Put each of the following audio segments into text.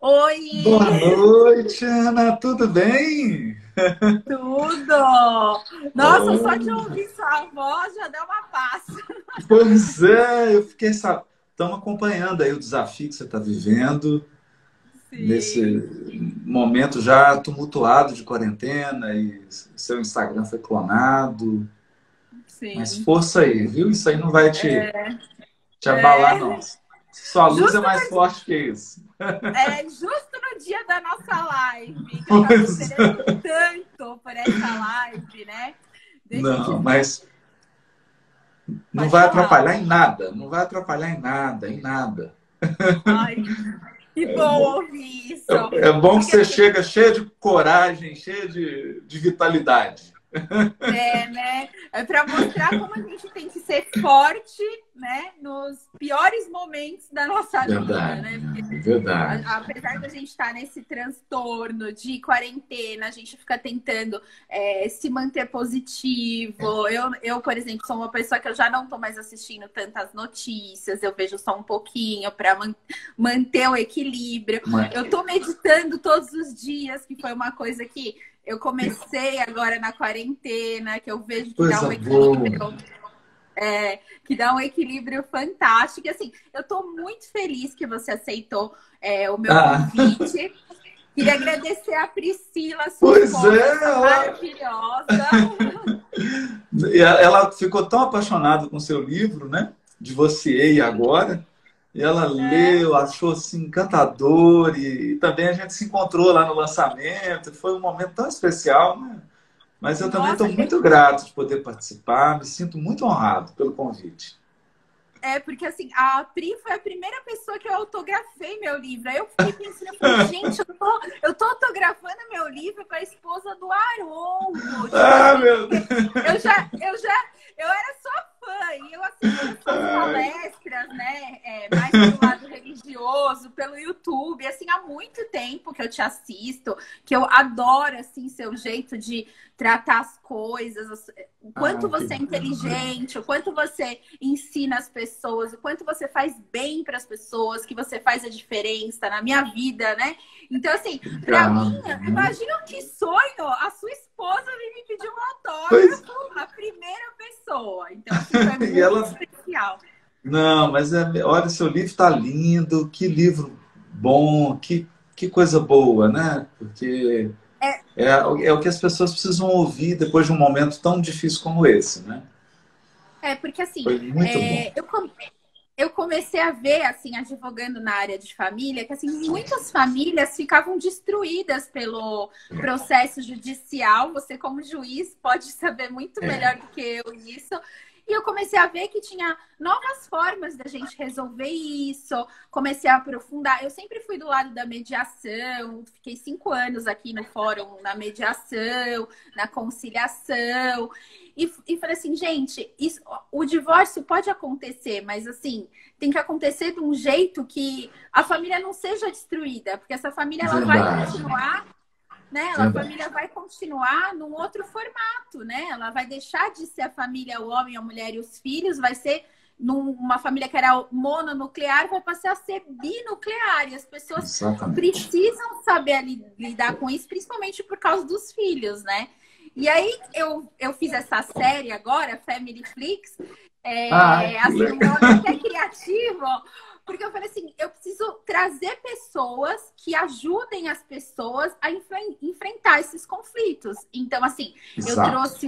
Oi, Boa noite, Ana. Tudo bem? tudo! Nossa, só de Oh, ouvir sua voz já deu uma paz. pois é, eu fiquei sabendo. Estamos acompanhando aí o desafio que você está vivendo nesse Sim, momento já tumultuado de quarentena e seu Instagram foi clonado. Mas sim. força aí, viu? Isso aí não vai te abalar, não. É, Sua luz é justo, mais forte que isso. justo no dia da nossa live, que eu tava Pois esperando é. tanto por essa live, né? Deixa eu te Não, falar. mas não Pode vai falar. atrapalhar em nada. Não vai atrapalhar em nada, em nada. Ai, que bom ouvir isso. É bom que Porque você assim, chega cheio de coragem, cheio de vitalidade. né? É para mostrar como a gente tem que ser forte, né? Nos piores momentos da nossa vida, Verdade, né? é verdade. Apesar da gente estar nesse transtorno de quarentena, a gente fica tentando se manter positivo. Por exemplo, sou uma pessoa que eu já não estou mais assistindo tantas notícias, eu vejo só um pouquinho para manter o equilíbrio. Mas, Eu estou meditando todos os dias, que foi uma coisa que eu comecei agora na quarentena, que eu vejo que dá coisa um boa. equilíbrio, fantástico. E assim, eu estou muito feliz que você aceitou o meu Ah, convite. Queria agradecer a Priscila, sua pois esposa, é, essa maravilhosa. ela ficou tão apaixonada com o seu livro, né? De Você e Sim, Agora. E ela é. leu, achou assim encantador e também a gente se encontrou lá no lançamento. Foi um momento tão especial, né? Mas eu também estou Nossa, muito grato de poder participar, me sinto muito honrado pelo convite. porque assim, a Pri foi a primeira pessoa que eu autografei meu livro. Aí eu fiquei pensando, eu falei, gente, eu tô autografando meu livro para a esposa do Haroldo. Tipo Ah, assim, meu porque Deus! eu era só fã e eu assistia suas palestras, né? Mais pro lado religioso, pelo YouTube, assim, há muito tempo que eu te assisto, que eu adoro, assim, seu jeito de tratar as coisas, o quanto Ah, que você é bom. inteligente, o quanto você ensina as pessoas, o quanto você faz bem para as pessoas, que você faz a diferença na minha vida, né? Então, assim, para mim, Obrigado. imagina que sonho a sua esposa vir me pedir um Pois, autógrafo, a primeira pessoa. Então, assim, foi e muito ela. especial. Não, mas olha, seu livro está lindo, que livro bom, que coisa boa, né? Porque É, é o que as pessoas precisam ouvir depois de um momento tão difícil como esse, né? porque assim, Foi muito bom. eu comecei a ver, assim, advogando na área de família, que assim, muitas famílias ficavam destruídas pelo processo judicial. Você, como juiz, pode saber muito melhor do que eu isso. E eu comecei a ver que tinha novas formas da gente resolver isso. Comecei a aprofundar. Eu sempre fui do lado da mediação, fiquei 5 anos aqui no fórum na mediação, na conciliação. E falei assim, gente, o divórcio pode acontecer, mas assim, tem que acontecer de um jeito que a família não seja destruída, porque essa família ela vai Verdade, continuar, né? A verdade. família vai continuar num outro formato, né? Ela vai deixar de ser a família, o homem, a mulher e os filhos, vai ser numa família que era mononuclear, vai passar a ser binuclear. E as pessoas Exatamente. precisam saber lidar com isso, principalmente por causa dos filhos, né? E aí eu fiz essa série agora, Family Flix, Ah, que assim, um nome legal. até criativo, porque eu falei assim, eu preciso trazer pessoas que ajudem as pessoas a enfrentar esses conflitos. Então, assim, eu Exato. trouxe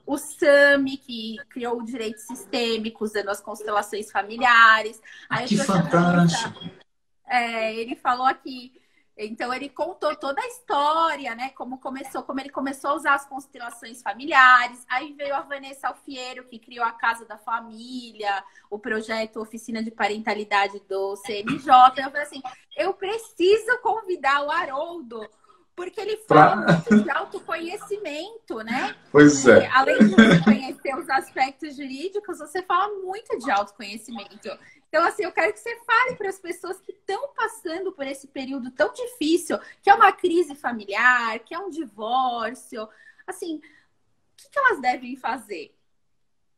o Sami, que criou o direito sistêmico, usando as constelações familiares. Ah, Aí eu que trouxe a Vanessa, fantástico. ele falou aqui. Então ele contou toda a história, né? Como começou, como ele começou a usar as constelações familiares. Aí veio a Vanessa Alfiero, que criou a Casa da Família, o projeto Oficina de Parentalidade do CNJ. Eu falei assim, eu preciso convidar o Haroldo, porque ele fala Pra... muito de autoconhecimento, né? Pois E é. além de você conhecer os aspectos jurídicos, você fala muito de autoconhecimento. Então, assim, eu quero que você fale para as pessoas que estão passando por esse período tão difícil, que é uma crise familiar, que é um divórcio. Assim, o que elas devem fazer?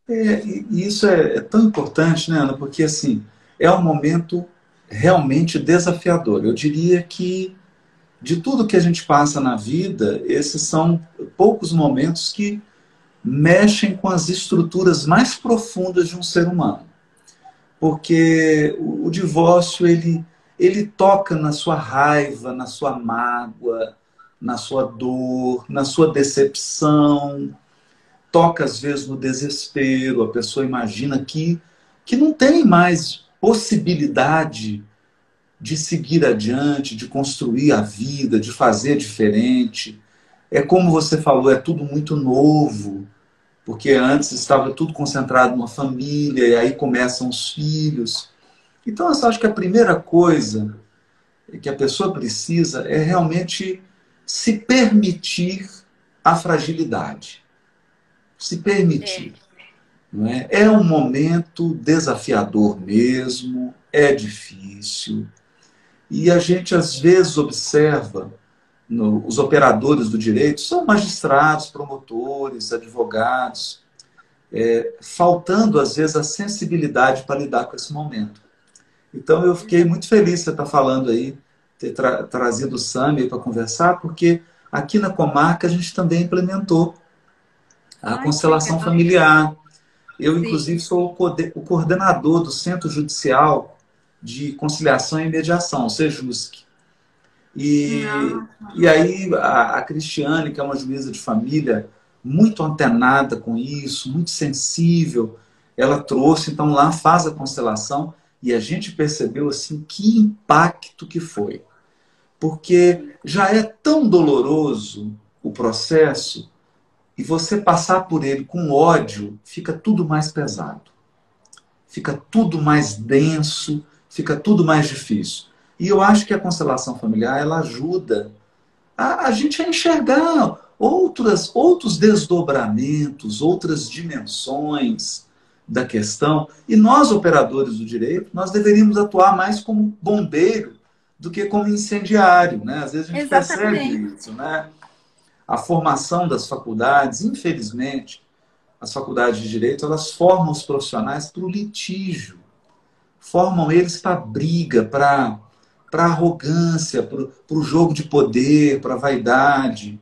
E isso é tão importante, né, Ana? Porque assim, é um momento. realmente desafiador. Eu diria que de tudo que a gente passa na vida, esses são poucos momentos que mexem com as estruturas mais profundas de um ser humano. Porque o divórcio, ele toca na sua raiva, na sua mágoa, na sua dor, na sua decepção, toca às vezes no desespero, a pessoa imagina que não tem mais possibilidade de seguir adiante, de construir a vida, de fazer diferente. É como você falou, é tudo muito novo, porque antes estava tudo concentrado numa família, e aí começam os filhos. Então, eu acho que a primeira coisa que a pessoa precisa é realmente se permitir a fragilidade. Se É. permitir. Não é? É um momento desafiador mesmo, é difícil. E a gente, às vezes, observa os operadores do direito, são magistrados, promotores, advogados, faltando, às vezes, a sensibilidade para lidar com esse momento. Então, eu fiquei muito feliz de você estar falando aí, ter trazido o Sami para conversar, porque aqui na comarca a gente também implementou a Ai, que constelação legal. familiar. Eu, inclusive, Sim. sou o coordenador do Centro Judicial de Conciliação e Mediação, o CEJUSC. E, Ah, e aí a Cristiane, que é uma juíza de família, muito antenada com isso, muito sensível, ela trouxe, então lá faz a constelação e a gente percebeu assim que impacto que foi. Porque já é tão doloroso o processo e você passar por ele com ódio, fica tudo mais pesado, fica tudo mais denso, fica tudo mais difícil. E eu acho que a constelação familiar ela ajuda a gente a enxergar outros desdobramentos, outras dimensões da questão. E nós, operadores do direito, nós deveríamos atuar mais como bombeiro do que como incendiário. Né? Às vezes a gente percebe exatamente. isso. Né? A formação das faculdades, infelizmente, as faculdades de direito, elas formam os profissionais para o litígio, formam eles para a briga, para a arrogância, para o jogo de poder, para a vaidade.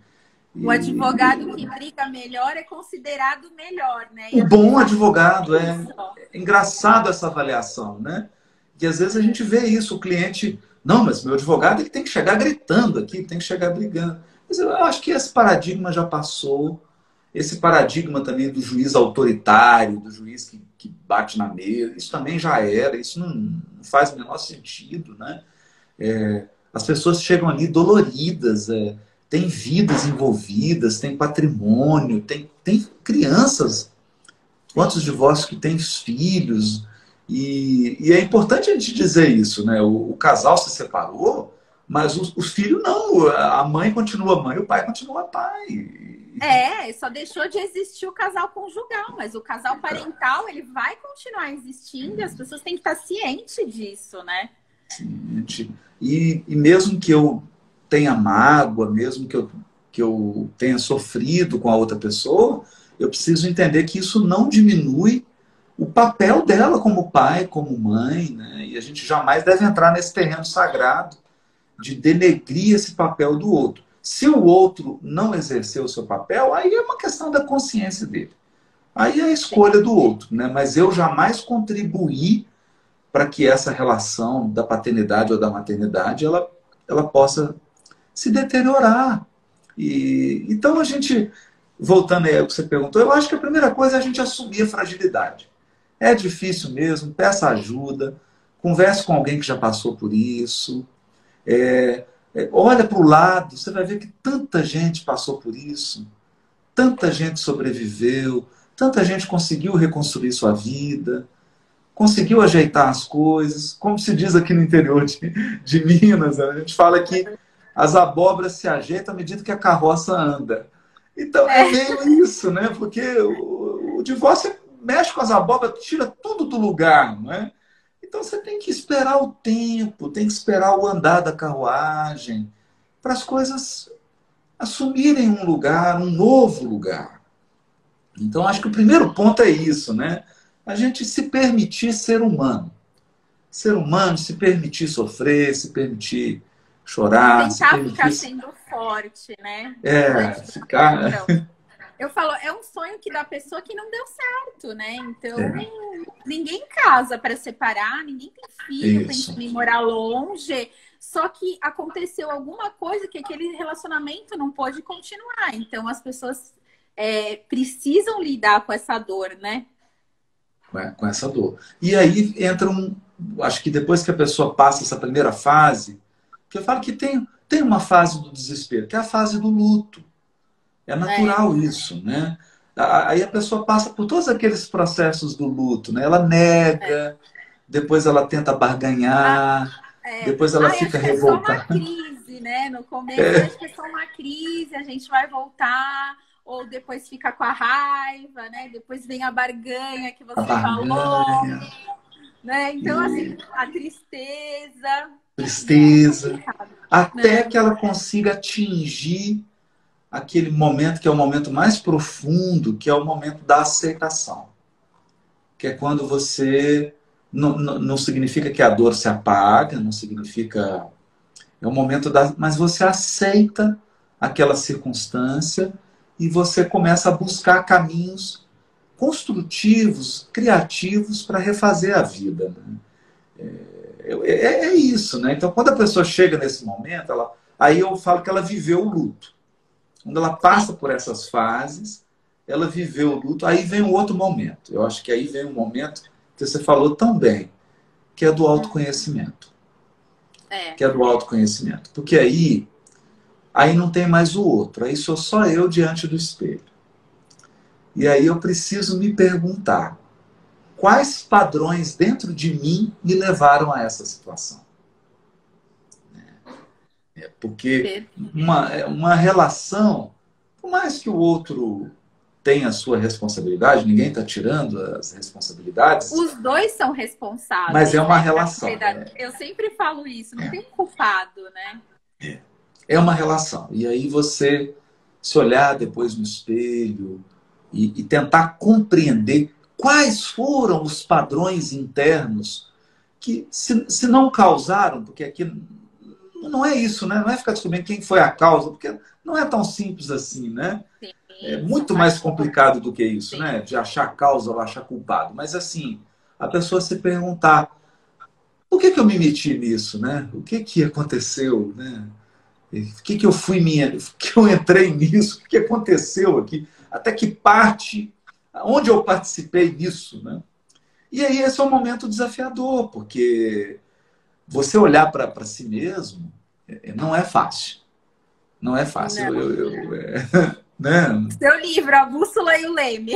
O E advogado que briga melhor é considerado melhor, né? E o a gente bom sabe que não advogado é isso. é engraçado essa avaliação, né? Que às vezes a gente vê isso, o cliente, não, mas meu advogado ele tem que chegar gritando aqui, tem que chegar brigando. Mas eu acho que esse paradigma já passou, esse paradigma também do juiz autoritário, do juiz que bate na mesa, isso também já era, isso não faz o menor sentido, né? As pessoas chegam ali doloridas, tem vidas envolvidas, tem patrimônio, tem crianças, quantos Sim. divórcios que têm filhos. E é importante a gente dizer isso, né? O casal se separou, mas o filho não. A mãe continua mãe, o pai continua pai. É, só deixou de existir o casal conjugal, mas o casal parental, ele vai continuar existindo e as pessoas têm que estar cientes disso, né? Gente, e mesmo que eu tenha mágoa, mesmo que eu tenha sofrido com a outra pessoa, eu preciso entender que isso não diminui o papel dela como pai, como mãe, né? E a gente jamais deve entrar nesse terreno sagrado de denegrir esse papel do outro. Se o outro não exercer o seu papel, aí é uma questão da consciência dele. Aí é a escolha do outro, né? Mas eu jamais contribuí para que essa relação da paternidade ou da maternidade ela possa se deteriorar. Então a gente, voltando aí ao que você perguntou, eu acho que a primeira coisa é a gente assumir a fragilidade. É difícil mesmo, peça ajuda, converse com alguém que já passou por isso, olha para o lado, você vai ver que tanta gente passou por isso, tanta gente sobreviveu, tanta gente conseguiu reconstruir sua vida, conseguiu ajeitar as coisas, como se diz aqui no interior de Minas, né? A gente fala que as abóboras se ajeitam à medida que a carroça anda. Então é É, meio isso, né? Porque o divórcio mexe com as abóboras, tira tudo do lugar, não é? Então você tem que esperar o tempo, tem que esperar o andar da carruagem, para as coisas assumirem um lugar, um novo lugar. Então acho que o sim. primeiro ponto é isso, né? A gente se permitir ser humano. ser humano, se permitir sofrer, se permitir chorar, se Tentar ficar permitir... sendo forte, né? Ficar... Eu falo, é um sonho que da pessoa que não deu certo, né? Então, É, ninguém casa para separar, ninguém tem filho isso. pensando em morar longe. Só que aconteceu alguma coisa que aquele relacionamento não pôde continuar. Então, as pessoas precisam lidar com essa dor, né? Com essa dor. E aí entra acho que depois que a pessoa passa essa primeira fase, que eu falo que tem uma fase do desespero, que é a fase do luto. É natural isso, né? Aí a pessoa passa por todos aqueles processos do luto, né? Ela nega, depois ela tenta barganhar, depois ela Ai, fica acho que é só uma revoltada. crise, né? No começo, acho que é só uma crise, a gente vai voltar, ou depois fica com a raiva, né? Depois vem a barganha que A você falou, barganha, né? Então, assim, a tristeza. tristeza, até Né? que ela consiga atingir aquele momento que é o momento mais profundo, que é o momento da aceitação. Que é quando você... Não significa que a dor se apaga, não significa... É o momento mas você aceita aquela circunstância e você começa a buscar caminhos construtivos, criativos para refazer a vida. Né? É isso, né? Então, quando a pessoa chega nesse momento, aí eu falo que ela viveu o luto. Quando ela passa por essas fases, ela viveu o luto, aí vem um outro momento. Eu acho que aí vem um momento que você falou tão bem, que é do autoconhecimento. Que é do autoconhecimento. Porque aí não tem mais o outro, aí sou só eu diante do espelho. E aí eu preciso me perguntar, quais padrões dentro de mim me levaram a essa situação? Porque uma relação, por mais que o outro tenha a sua responsabilidade, ninguém está tirando as responsabilidades, Os dois são responsáveis. mas é uma né, relação. Eu sempre falo isso, não tem um culpado, né? É uma relação. E aí você se olhar depois no espelho e tentar compreender quais foram os padrões internos que, se não causaram, porque aqui não é isso, né? Não é ficar descobrindo quem foi a causa, porque não é tão simples assim, né? Sim, É muito mais complicado do que isso, né? De achar causa ou achar culpado. Mas assim, a pessoa se perguntar, por que eu me meti nisso, né? O que aconteceu, né? Por que eu fui que eu entrei nisso? O que aconteceu aqui? Até que parte, onde eu participei nisso, né? E aí esse é um momento desafiador, porque você olhar para si mesmo não é fácil. Não é fácil. Né? Seu livro, A Bússola e o Leme.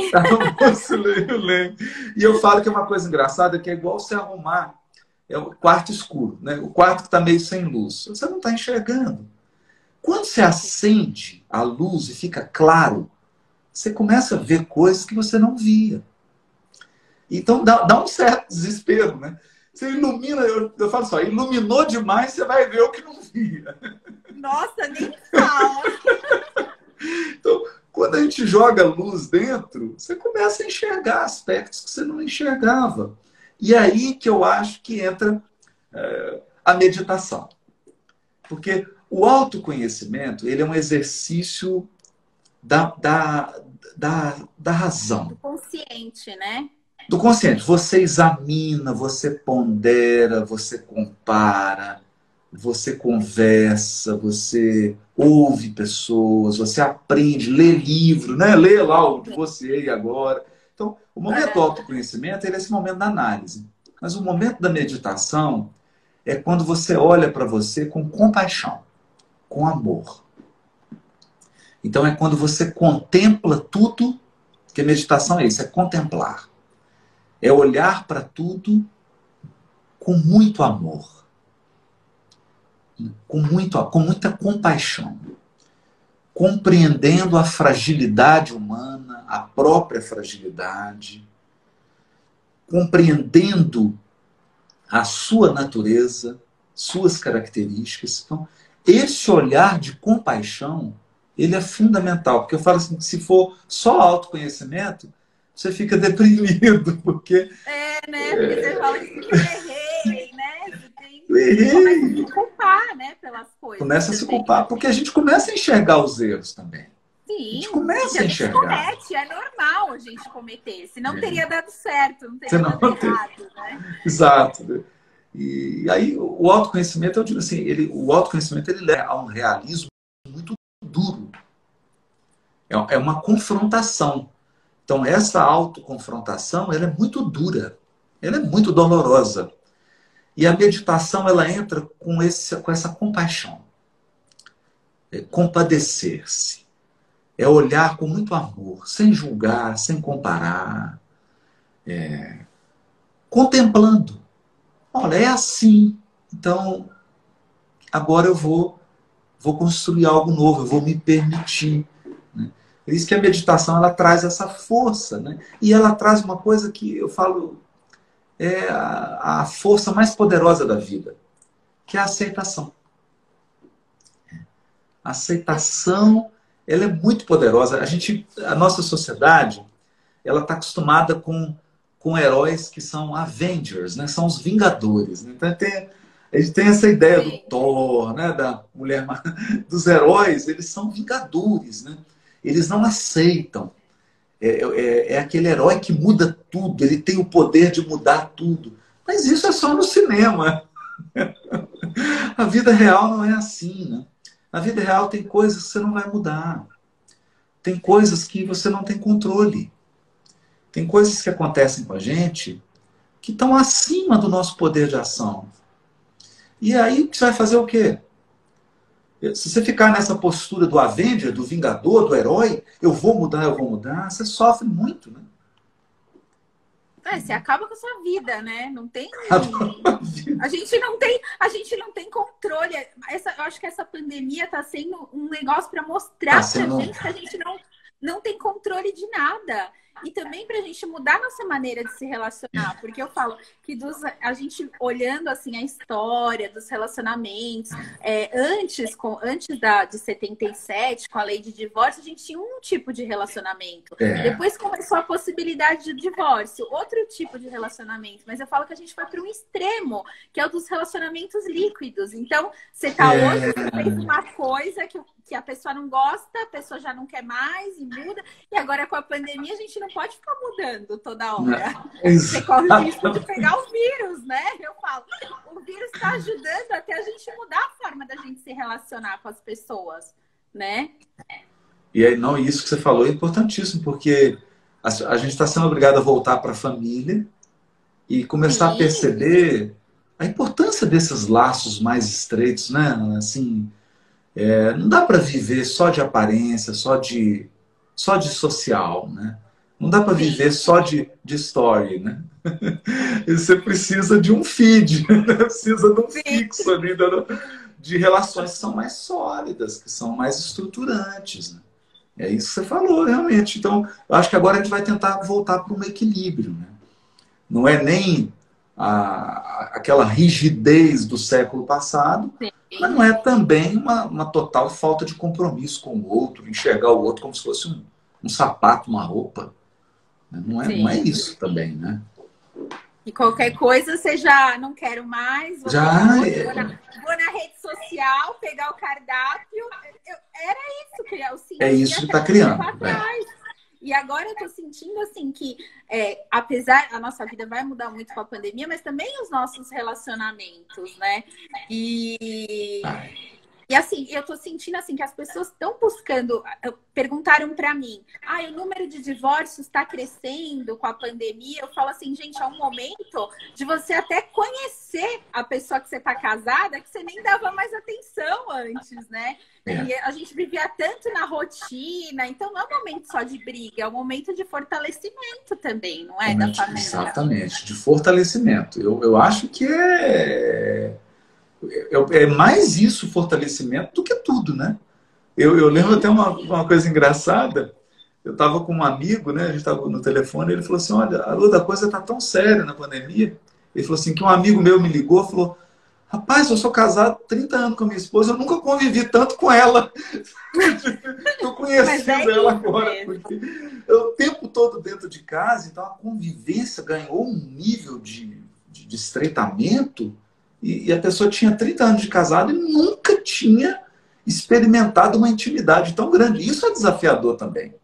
E eu falo que é uma coisa engraçada, que é igual você arrumar o quarto escuro, né? O quarto que está meio sem luz. Você não está enxergando. Quando você acende a luz e fica claro, você começa a ver coisas que você não via. Então dá um certo desespero, né? Você ilumina, eu falo só, iluminou demais, você vai ver o que não via. Nossa, nem fala. Então, quando a gente joga luz dentro, você começa a enxergar aspectos que você não enxergava. E aí que eu acho que entra a meditação. Porque o autoconhecimento, ele é um exercício da razão. Do consciente, né? Do consciente. Você examina, você pondera, você compara, você conversa, você ouve pessoas, você aprende, lê livro, né? Lê lá o de você e agora. Então, o momento do autoconhecimento é esse momento da análise. Mas o momento da meditação é quando você olha para você com compaixão, com amor. Então é quando você contempla tudo, porque meditação é isso, é contemplar. É olhar para tudo com muito amor. Com muita compaixão. Compreendendo a fragilidade humana, a própria fragilidade. Compreendendo a sua natureza, suas características. Então, esse olhar de compaixão, ele é fundamental. Porque eu falo assim, que se for só autoconhecimento, você fica deprimido, porque... né? Porque você fala que eu errei, eu errei. Começa a se culpar, né, pelas coisas. Começa a se culpar, porque a gente começa a enxergar os erros também. A gente Sim, começa a a gente enxergar. comete, é normal a gente cometer, senão teria dado certo, não Você teria não dado tem. errado, né? Exato. E aí o autoconhecimento, eu digo assim, o autoconhecimento ele leva a um realismo muito duro. É uma confrontação. Então essa autoconfrontação, ela é muito dura. Ela é muito dolorosa. E a meditação, ela entra com essa compaixão. É compadecer-se. É olhar com muito amor, sem julgar, sem comparar. Contemplando. Olha, é assim. Então, agora eu vou construir algo novo, eu vou me permitir. Né? Por isso que a meditação ela traz essa força. Né? E ela traz uma coisa que eu falo é a força mais poderosa da vida, que é a aceitação. A aceitação ela é muito poderosa. A nossa sociedade ela está acostumada com heróis que são Avengers, né? São os Vingadores. Né? Então, a gente tem essa ideia do Thor, né? Da Mulher dos heróis, eles são vingadores. Né? Eles não aceitam. É aquele herói que muda tudo, ele tem o poder de mudar tudo. Mas isso é só no cinema. A vida real não é assim. Né? Na vida real tem coisas que você não vai mudar. Tem coisas que você não tem controle. Tem coisas que acontecem com a gente que estão acima do nosso poder de ação. E aí você vai fazer o quê? Se você ficar nessa postura do Avenger, do Vingador, do herói, eu vou mudar, você sofre muito, né? Você acaba com a sua vida, né? Não tem. A gente não tem controle. Eu acho que essa pandemia está sendo um negócio para mostrar pra gente que a gente não tem controle de nada. E também para a gente mudar a nossa maneira de se relacionar. Porque eu falo que a gente olhando assim a história dos relacionamentos, antes de 77, com a lei de divórcio, a gente tinha um tipo de relacionamento. Depois começou a possibilidade de divórcio, outro tipo de relacionamento. Mas eu falo que a gente foi para um extremo, que é o dos relacionamentos líquidos. Então, você tá hoje, você fez uma coisa que a pessoa não gosta, a pessoa já não quer mais e muda. E agora com a pandemia a gente não pode ficar mudando toda hora. Você corre o risco de pegar o vírus, né? Eu falo, o vírus está ajudando até a gente mudar a forma da gente se relacionar com as pessoas, né? E aí, não, isso que você falou é importantíssimo, porque a gente está sendo obrigado a voltar para a família e começar a perceber a importância desses laços mais estreitos, né? Assim, não dá para viver só de aparência, só de social, né? Não dá para viver só de story, né? Você precisa de um feed, né? Precisa de um fixo ali, de relações que são mais sólidas, que são mais estruturantes. Né? É isso que você falou, realmente. Então, eu acho que agora a gente vai tentar voltar para um equilíbrio. Né? Não é nem aquela rigidez do século passado, mas não é também uma total falta de compromisso com o outro, enxergar o outro como se fosse um sapato, uma roupa. Não é isso também, né? E qualquer coisa você já não quero mais, vou na rede social, pegar o cardápio. Era isso que eu sentia. É isso que está criando. E agora eu tô sentindo assim que, apesar a nossa vida vai mudar muito com a pandemia, mas também os nossos relacionamentos, né? E assim, eu tô sentindo assim que as pessoas estão buscando, perguntaram para mim, o número de divórcios está crescendo com a pandemia. Eu falo assim, gente, é um momento de você até conhecer a pessoa que você tá casada, que você nem dava mais atenção antes, né? E a gente vivia tanto na rotina, então não é um momento só de briga, é um momento de fortalecimento também, não é? Da família. Exatamente, de fortalecimento. Eu acho que é mais isso, fortalecimento, do que tudo, né? Eu lembro até uma coisa engraçada. Eu estava com um amigo, né? A gente estava no telefone, ele falou assim, olha, a Lu, a coisa está tão séria na pandemia. Ele falou assim, que um amigo meu me ligou e falou, rapaz, eu sou casado há 30 anos com a minha esposa, eu nunca convivi tanto com ela. Estou conhecendo ela agora. Porque o tempo todo dentro de casa, então a convivência ganhou um nível de estreitamento E a pessoa tinha 30 anos de casado e nunca tinha experimentado uma intimidade tão grande. Isso é desafiador também.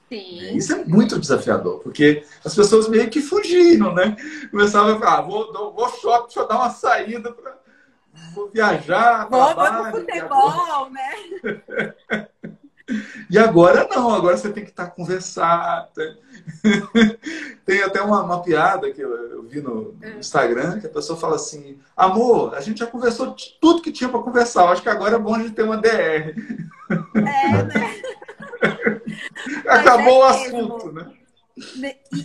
Sim. Isso é muito desafiador, porque as pessoas meio que fugiram, né? Começavam a falar, vou shopping, deixa eu dar uma saída, vou viajar, Vamos trabalho. futebol, né? E agora não, agora você tem que estar conversando. Tem até uma piada que eu vi no Instagram, que a pessoa fala assim, amor, a gente já conversou de tudo que tinha para conversar, eu acho que agora é bom a gente ter uma DR. É, né? Acabou o assunto, né?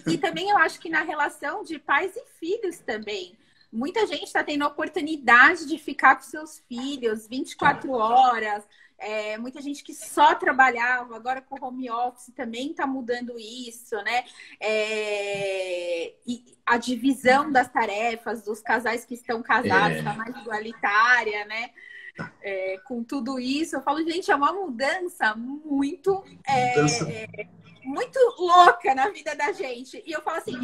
E também eu acho que na relação de pais e filhos também. Muita gente está tendo a oportunidade de ficar com seus filhos 24 horas. Muita gente que só trabalhava, agora com o home office também está mudando isso, né? E a divisão das tarefas dos casais que estão casados está mais igualitária, né? Com tudo isso, eu falo, gente, é uma mudança muito muito louca na vida da gente. E eu falo assim,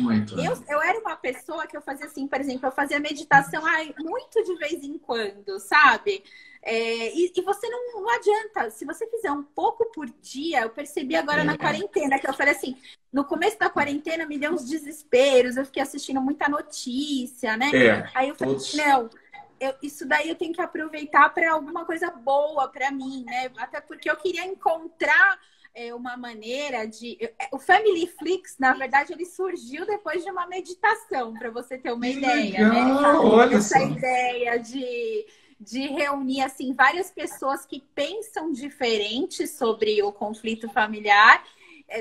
eu era uma pessoa que eu fazia assim, por exemplo, eu fazia meditação muito de vez em quando, sabe? E você não adianta. Se você fizer um pouco por dia, eu percebi agora na quarentena, que eu falei assim, no começo da quarentena me deu uns desesperos, eu fiquei assistindo muita notícia, né? Aí eu falei, não, isso daí eu tenho que aproveitar para alguma coisa boa para mim, né? Até porque eu queria encontrar uma maneira de... O Family Flix, na verdade, ele surgiu depois de uma meditação, para você ter uma ideia, né? Essa ideia de reunir, assim, várias pessoas que pensam diferente sobre o conflito familiar,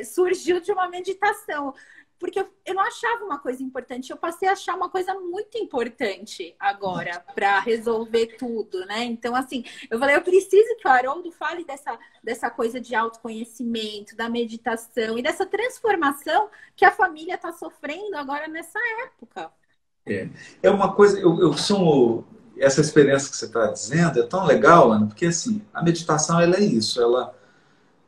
surgiu de uma meditação. Porque eu não achava uma coisa importante, eu passei a achar uma coisa muito importante agora para resolver tudo, né? Então, assim, eu falei, eu preciso que o Haroldo fale dessa coisa de autoconhecimento, da meditação e dessa transformação que a família está sofrendo agora nessa época. É uma coisa, eu sou... Essa experiência que você está dizendo é tão legal, Ana, porque assim, a meditação ela é isso,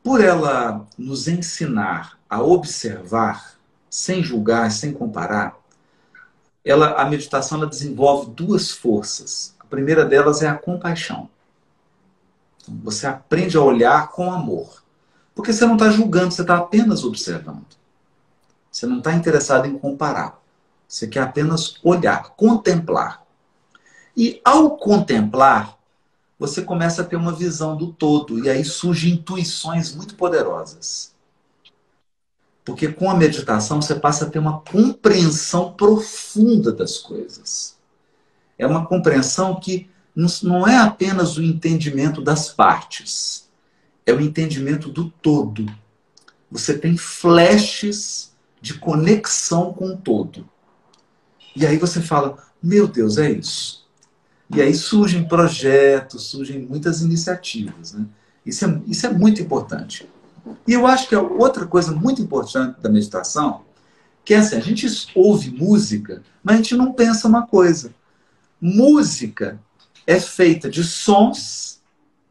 por ela nos ensinar a observar, sem julgar, sem comparar, a meditação ela desenvolve duas forças. A primeira delas é a compaixão. Então, você aprende a olhar com amor. Porque você não está julgando, você está apenas observando. Você não está interessado em comparar. Você quer apenas olhar, contemplar. E ao contemplar, você começa a ter uma visão do todo. E aí surgem intuições muito poderosas. Porque com a meditação você passa a ter uma compreensão profunda das coisas. É uma compreensão que não é apenas o entendimento das partes. É o entendimento do todo. Você tem flashes de conexão com o todo. E aí você fala, meu Deus, é isso. E aí surgem projetos, surgem muitas iniciativas, né? Isso é muito importante. E eu acho que a outra coisa muito importante da meditação, que é assim, a gente ouve música, mas a gente não pensa uma coisa. Música é feita de sons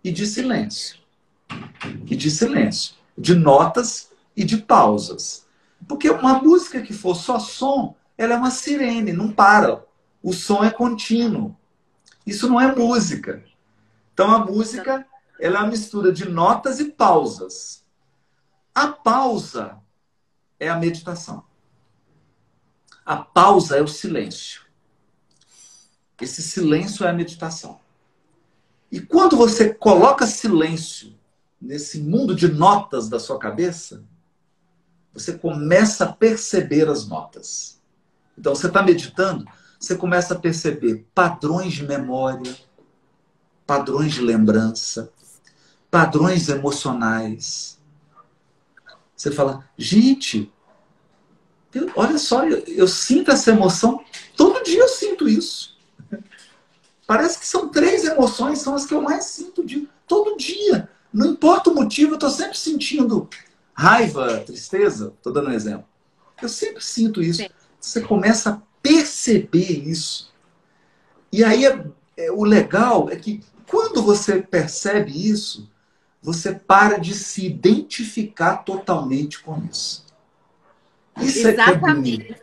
e de silêncio. De notas e de pausas. Porque uma música que for só som, ela é uma sirene, não para. O som é contínuo. Isso não é música. Então a música ela é uma mistura de notas e pausas. A pausa é a meditação. A pausa é o silêncio. Esse silêncio é a meditação. E quando você coloca silêncio nesse mundo de notas da sua cabeça, você começa a perceber as notas. Então você está meditando, você começa a perceber padrões de memória, padrões de lembrança, padrões emocionais. Você fala, gente, olha só, eu sinto essa emoção, todo dia eu sinto isso. Parece que são 3 emoções, são as que eu mais sinto todo dia. Não importa o motivo, eu estou sempre sentindo raiva, tristeza, estou dando um exemplo. Eu sempre sinto isso. Sim. Você começa a perceber isso. E aí o legal é que quando você percebe isso, você para de se identificar totalmente com isso. Isso exatamente.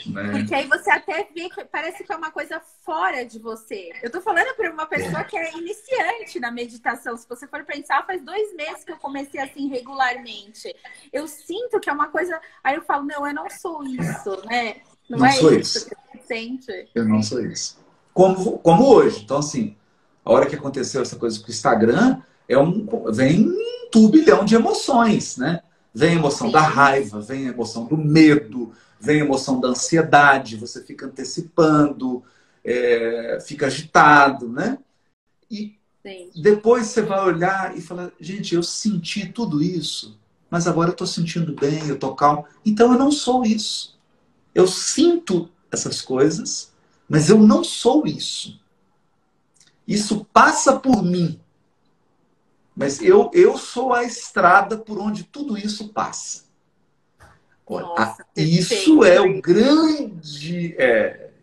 né? Porque aí você até vê que parece que é uma coisa fora de você. Eu tô falando para uma pessoa que é iniciante na meditação. Se você for pensar, faz 2 meses que eu comecei assim regularmente. Eu sinto que é uma coisa. Aí eu falo, não, eu não sou isso, né? Não Não é sou isso isso. que você sente. Eu não sou isso. Como hoje. Então, assim, a hora que aconteceu essa coisa com o Instagram, vem um turbilhão de emoções, né? Vem a emoção da Sim, raiva, vem a emoção do medo, vem a emoção da ansiedade, você fica antecipando, fica agitado, né? E sim. depois você vai olhar e falar, gente, eu senti tudo isso, mas agora eu estou sentindo bem, eu estou calmo. Então eu não sou isso. Eu sinto essas coisas, mas eu não sou isso. Isso passa por mim, mas eu sou a estrada por onde tudo isso passa. Olha, Nossa, isso perfeito. é o grande,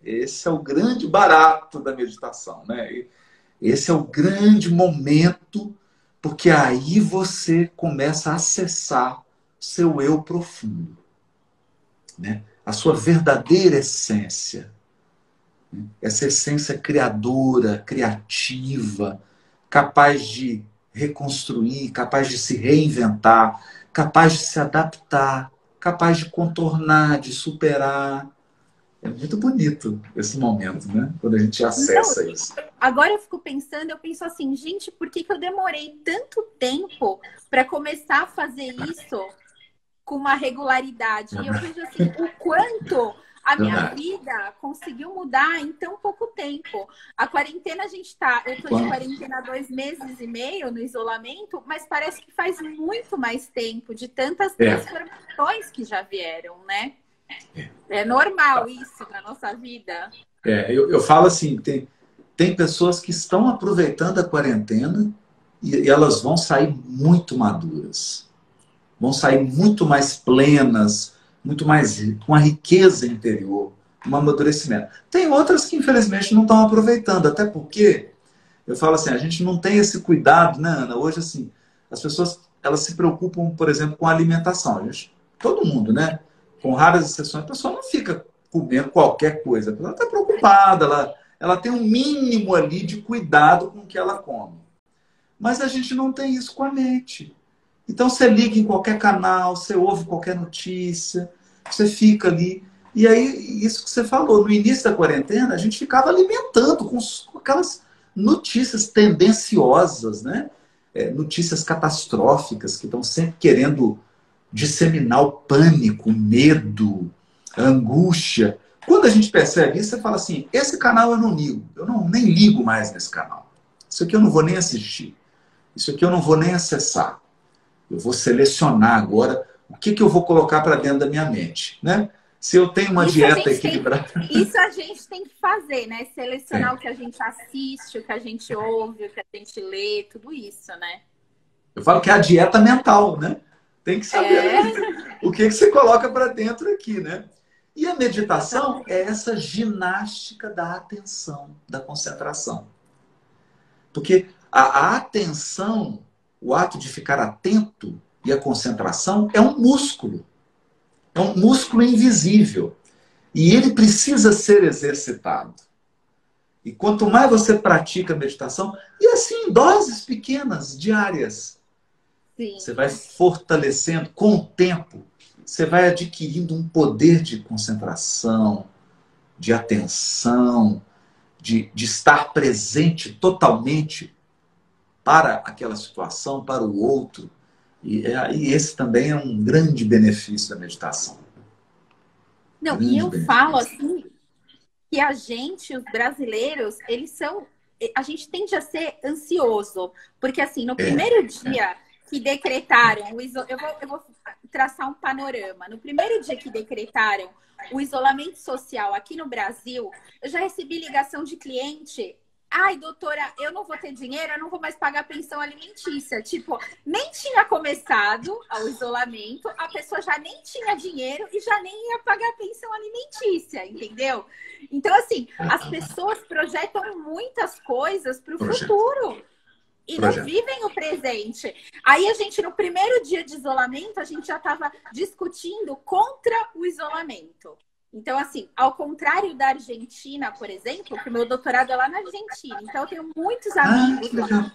esse é o grande barato da meditação, né? Esse é o grande momento, porque aí você começa a acessar seu eu profundo, né? A sua verdadeira essência. Essa essência criadora, criativa, capaz de reconstruir, capaz de se reinventar, capaz de se adaptar, capaz de contornar, de superar. É muito bonito esse momento, né? Quando a gente Não, acessa isso. agora eu fico pensando, eu penso assim, gente, por que que eu demorei tanto tempo para começar a fazer isso com uma regularidade? E eu vejo assim, o quanto a minha Verdade. vida conseguiu mudar em tão pouco tempo. A quarentena, eu tô de Quando, quarentena há 2 meses e meio no isolamento, mas parece que faz muito mais tempo de tantas é, transformações que já vieram, né? É normal isso na nossa vida. eu falo assim, tem pessoas que estão aproveitando a quarentena e elas vão sair muito maduras. Vão sair muito mais plenas, muito mais com a riqueza interior, um amadurecimento. Tem outras que, infelizmente, não estão aproveitando, até porque, eu falo assim, a gente não tem esse cuidado, né, Ana? Hoje, assim, as pessoas, elas se preocupam, por exemplo, com a alimentação. Todo mundo, né? Com raras exceções, a pessoa não fica comendo qualquer coisa. Ela está preocupada, ela tem um mínimo ali de cuidado com o que ela come. Mas a gente não tem isso com a mente. Então você liga em qualquer canal, você ouve qualquer notícia, você fica ali. E aí, isso que você falou, no início da quarentena, a gente ficava alimentando com aquelas notícias tendenciosas, né? Notícias catastróficas que estão sempre querendo disseminar o pânico, o medo, a angústia. Quando a gente percebe isso, você fala assim: esse canal eu não ligo, nem ligo mais nesse canal. Isso aqui eu não vou nem assistir. Isso aqui eu não vou nem acessar. Eu vou selecionar agora o que eu vou colocar para dentro da minha mente, né? Se eu tenho uma dieta equilibrada. Isso a gente tem que fazer, né? Selecionar É. o que a gente assiste, o que a gente ouve, o que a gente lê, tudo isso, né? Eu falo que é a dieta mental, né? Tem que saber É, o que você coloca para dentro aqui, né? E a meditação exatamente. é essa ginástica da atenção, da concentração. Porque a atenção, o ato de ficar atento e a concentração é um músculo. É um músculo invisível. E ele precisa ser exercitado. E quanto mais você pratica a meditação, e assim, em doses pequenas, diárias, Sim. você vai fortalecendo com o tempo, você vai adquirindo um poder de concentração, de atenção, de estar presente totalmente para aquela situação, para o outro. E esse também é um grande benefício da meditação. Não, e Grande eu falo benefício. assim que a gente, os brasileiros, eles são. A gente tende a ser ansioso. Porque, assim, no É, primeiro é. dia que decretaram eu vou traçar um panorama. No primeiro dia que decretaram o isolamento social aqui no Brasil, eu já recebi ligação de cliente. Ai, doutora, eu não vou ter dinheiro, eu não vou mais pagar pensão alimentícia. Tipo, nem tinha começado o isolamento, a pessoa já nem tinha dinheiro e já nem ia pagar pensão alimentícia, entendeu? Então, assim, as pessoas projetam muitas coisas para o Projeto. futuro e não Projeto. vivem o presente. Aí a gente, no primeiro dia de isolamento, a gente já estava discutindo contra o isolamento. Então, assim, ao contrário da Argentina, por exemplo, que o meu doutorado é lá na Argentina, então eu tenho muitos Ah, amigos que lá. legal.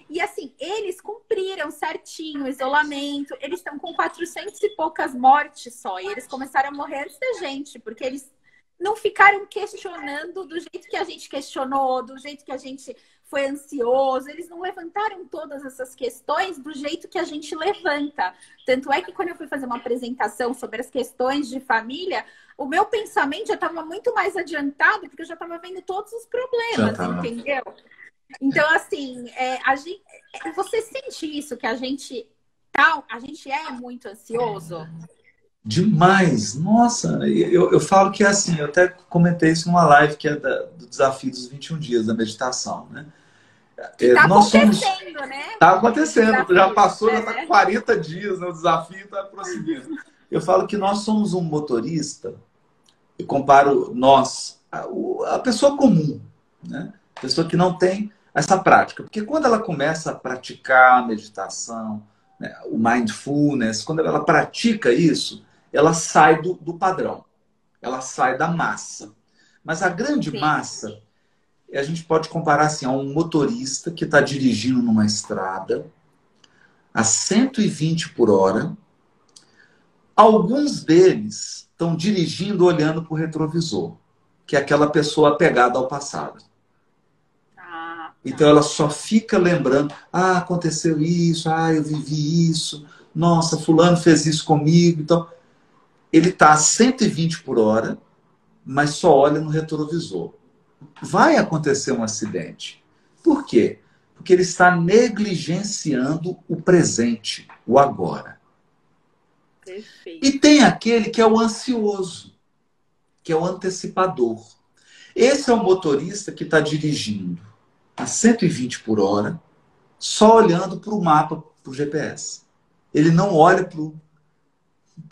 E assim, eles cumpriram certinho o isolamento, eles estão com 400 e poucas mortes só, e eles começaram a morrer antes da gente, porque eles não ficaram questionando do jeito que a gente questionou, do jeito que a gente foi ansioso, eles não levantaram todas essas questões do jeito que a gente levanta. Tanto é que quando eu fui fazer uma apresentação sobre as questões de família, o meu pensamento já estava muito mais adiantado, porque eu já estava vendo todos os Já problemas, tá. entendeu? Então, assim, você sente isso, que a gente é muito ansioso? Demais! Nossa, eu falo que é assim, eu até comentei isso numa live que é do desafio dos 21 dias da meditação, né? Que tá Nós somos. acontecendo, né? Está O acontecendo, já desafio. passou, já está 40 dias, né? O desafio está prosseguindo. Eu falo que nós somos um motorista, eu comparo nós, a pessoa comum, né? A pessoa que não tem essa prática. Porque quando ela começa a praticar a meditação, né, o mindfulness, quando ela pratica isso, ela sai do padrão, ela sai da massa. Mas a grande Sim. massa, a gente pode comparar assim, a um motorista que está dirigindo numa estrada a 120 por hora. Alguns deles estão dirigindo olhando para o retrovisor, que é aquela pessoa apegada ao passado. Ah, Então ela só fica lembrando, ah, aconteceu isso, ah, eu vivi isso, nossa, fulano fez isso comigo. Então, ele está a 120 por hora, mas só olha no retrovisor. Vai acontecer um acidente. Por quê? Porque ele está negligenciando o presente, o agora. perfeito. E tem aquele que é o ansioso, que é o antecipador. Esse é o motorista que está dirigindo a 120 por hora, só olhando para o mapa, para o GPS. Ele não olha para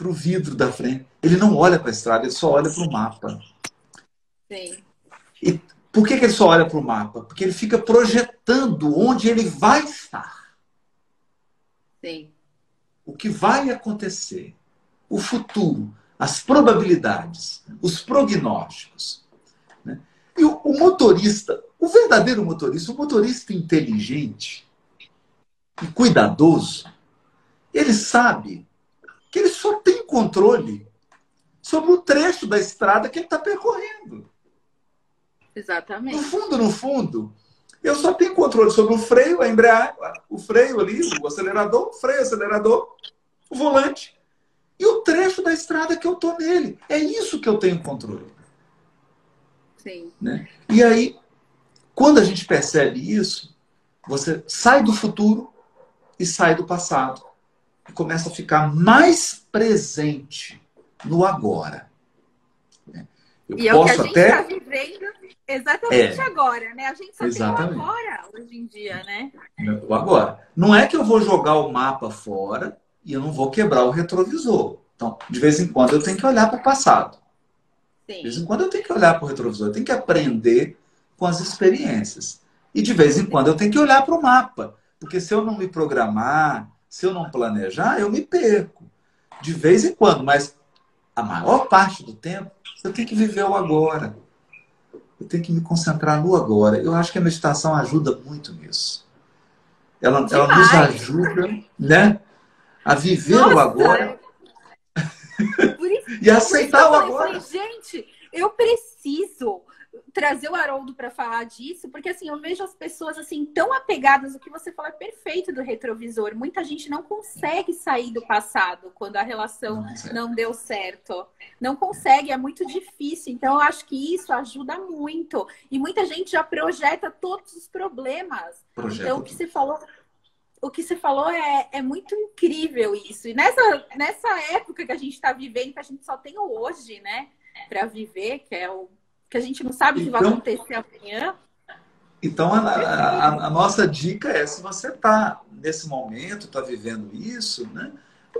o vidro da frente. Ele não olha para a estrada, ele só olha para o mapa. Sim. E por que ele só olha para o mapa? Porque ele fica projetando onde ele vai estar. Sim. O que vai acontecer. O futuro. As probabilidades. Os prognósticos. Né? E o motorista, o verdadeiro motorista, o motorista inteligente e cuidadoso, ele sabe que ele só tem controle sobre o trecho da estrada que ele está percorrendo. Exatamente. No fundo, eu só tenho controle sobre o freio, a embreagem, o freio ali, o acelerador, o freio, o acelerador, o volante e o trecho da estrada que eu estou nele. É isso que eu tenho controle. Sim. Né? E aí, quando a gente percebe isso, você sai do futuro e sai do passado. E começa a ficar mais presente no agora. Eu E é o que a posso gente está até... vivendo exatamente agora, né? A gente só tem o Exatamente. agora hoje em dia, né? O agora. Não é que eu vou jogar o mapa fora e eu não vou quebrar o retrovisor. Então, de vez em quando eu tenho que olhar para o passado. De vez em Sim. quando eu tenho que olhar para o retrovisor. Eu tenho que aprender com as experiências. E de vez em quando eu tenho que olhar para o mapa. Porque se eu não me programar, se eu não planejar, eu me perco. De vez em quando, mas a maior parte do tempo, eu tenho que viver o agora. Eu tenho que me concentrar no agora. Eu acho que a meditação ajuda muito nisso. Ela nos Demais. ajuda, né, a viver o Nossa, agora por isso, e a por isso que aceitar o eu falei, agora. gente, eu preciso trazer o Haroldo para falar disso, porque assim, eu vejo as pessoas assim tão apegadas, o que você falou é perfeito do retrovisor. Muita gente não consegue sair do passado quando a relação não deu certo. Não consegue, é muito difícil. Então, eu acho que isso ajuda muito. E muita gente já projeta todos os problemas. Então, o que você falou é muito incrível isso. E nessa época que a gente está vivendo, que a gente só tem o hoje, né, para viver, que é o que a gente não sabe o que vai acontecer amanhã. Então a nossa dica é, se você está nesse momento, está vivendo isso, né,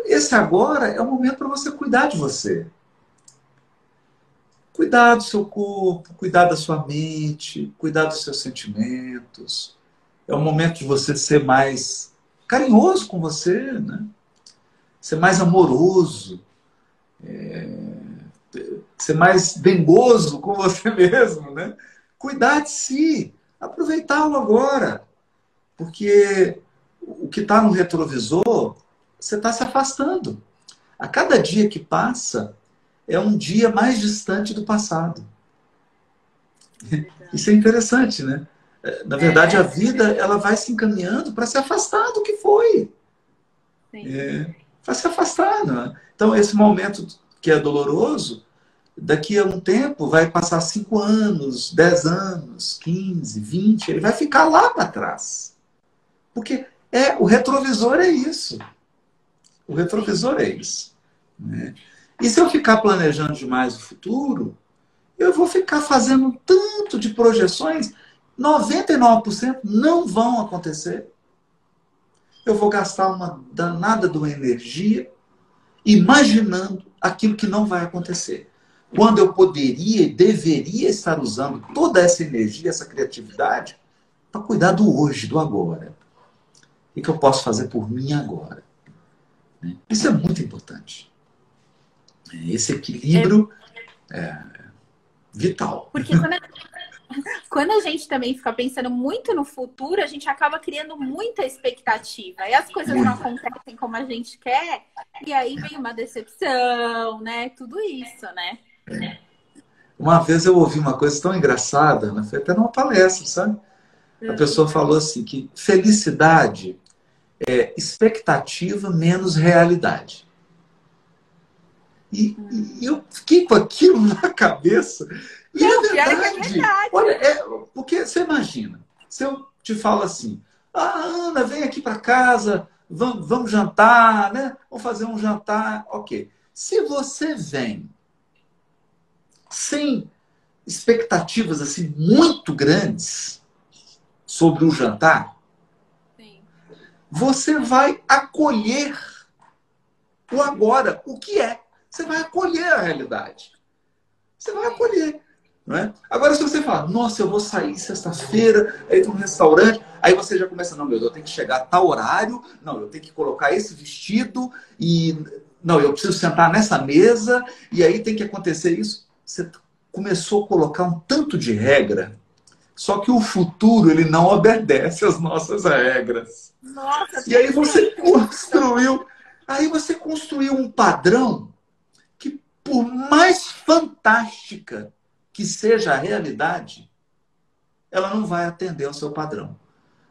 esse agora é o momento para você cuidar de você. Cuidar do seu corpo, cuidar da sua mente, cuidar dos seus sentimentos. É o momento de você ser mais carinhoso com você, né? Ser mais amoroso. ser mais dengoso com você mesmo, né? Cuidar de si, aproveitar o agora. Porque o que está no retrovisor, você está se afastando. A cada dia que passa, é um dia mais distante do passado. Isso é interessante, né? Na verdade, a vida ela vai se encaminhando para se afastar do que foi. Vai se afastar, né? Então, esse momento que é doloroso, daqui a um tempo vai passar 5 anos, 10 anos, 15, 20, ele vai ficar lá para trás. Porque o retrovisor é isso. O retrovisor é isso. Né? E se eu ficar planejando demais o futuro, eu vou ficar fazendo um tanto de projeções, 99% não vão acontecer. Eu vou gastar uma danada de uma energia imaginando aquilo que não vai acontecer. Quando eu poderia e deveria estar usando toda essa energia, essa criatividade, para cuidar do hoje, do agora. O que eu posso fazer por mim agora? Isso é muito importante. Esse equilíbrio é vital. Porque quando a gente também fica pensando muito no futuro, a gente acaba criando muita expectativa. E as coisas não acontecem como a gente quer, e aí vem uma decepção, né? Tudo isso, né? Uma vez eu ouvi uma coisa tão engraçada, né? Foi até numa palestra, sabe? A pessoa falou assim, que felicidade é expectativa menos realidade. E eu fiquei com aquilo na cabeça. E não, é verdade. Olha, porque você imagina, se eu te falo assim, Ana, vem aqui para casa, vamos jantar, né? Vamos fazer um jantar, ok. Se você vem sem expectativas assim muito grandes sobre o jantar, você vai acolher o agora, o que é. Você vai acolher a realidade. Você vai acolher. Não é? Agora, se você falar, nossa, eu vou sair sexta-feira, aí para um restaurante, aí você já começa, não, eu tenho que chegar a tal horário, não, eu tenho que colocar esse vestido, e não, eu preciso sentar nessa mesa, e aí tem que acontecer isso. Você começou a colocar um tanto de regra, só que o futuro, ele não obedece às nossas regras. Nossa, e aí você construiu um padrão que, por mais fantástica que seja a realidade, ela não vai atender ao seu padrão.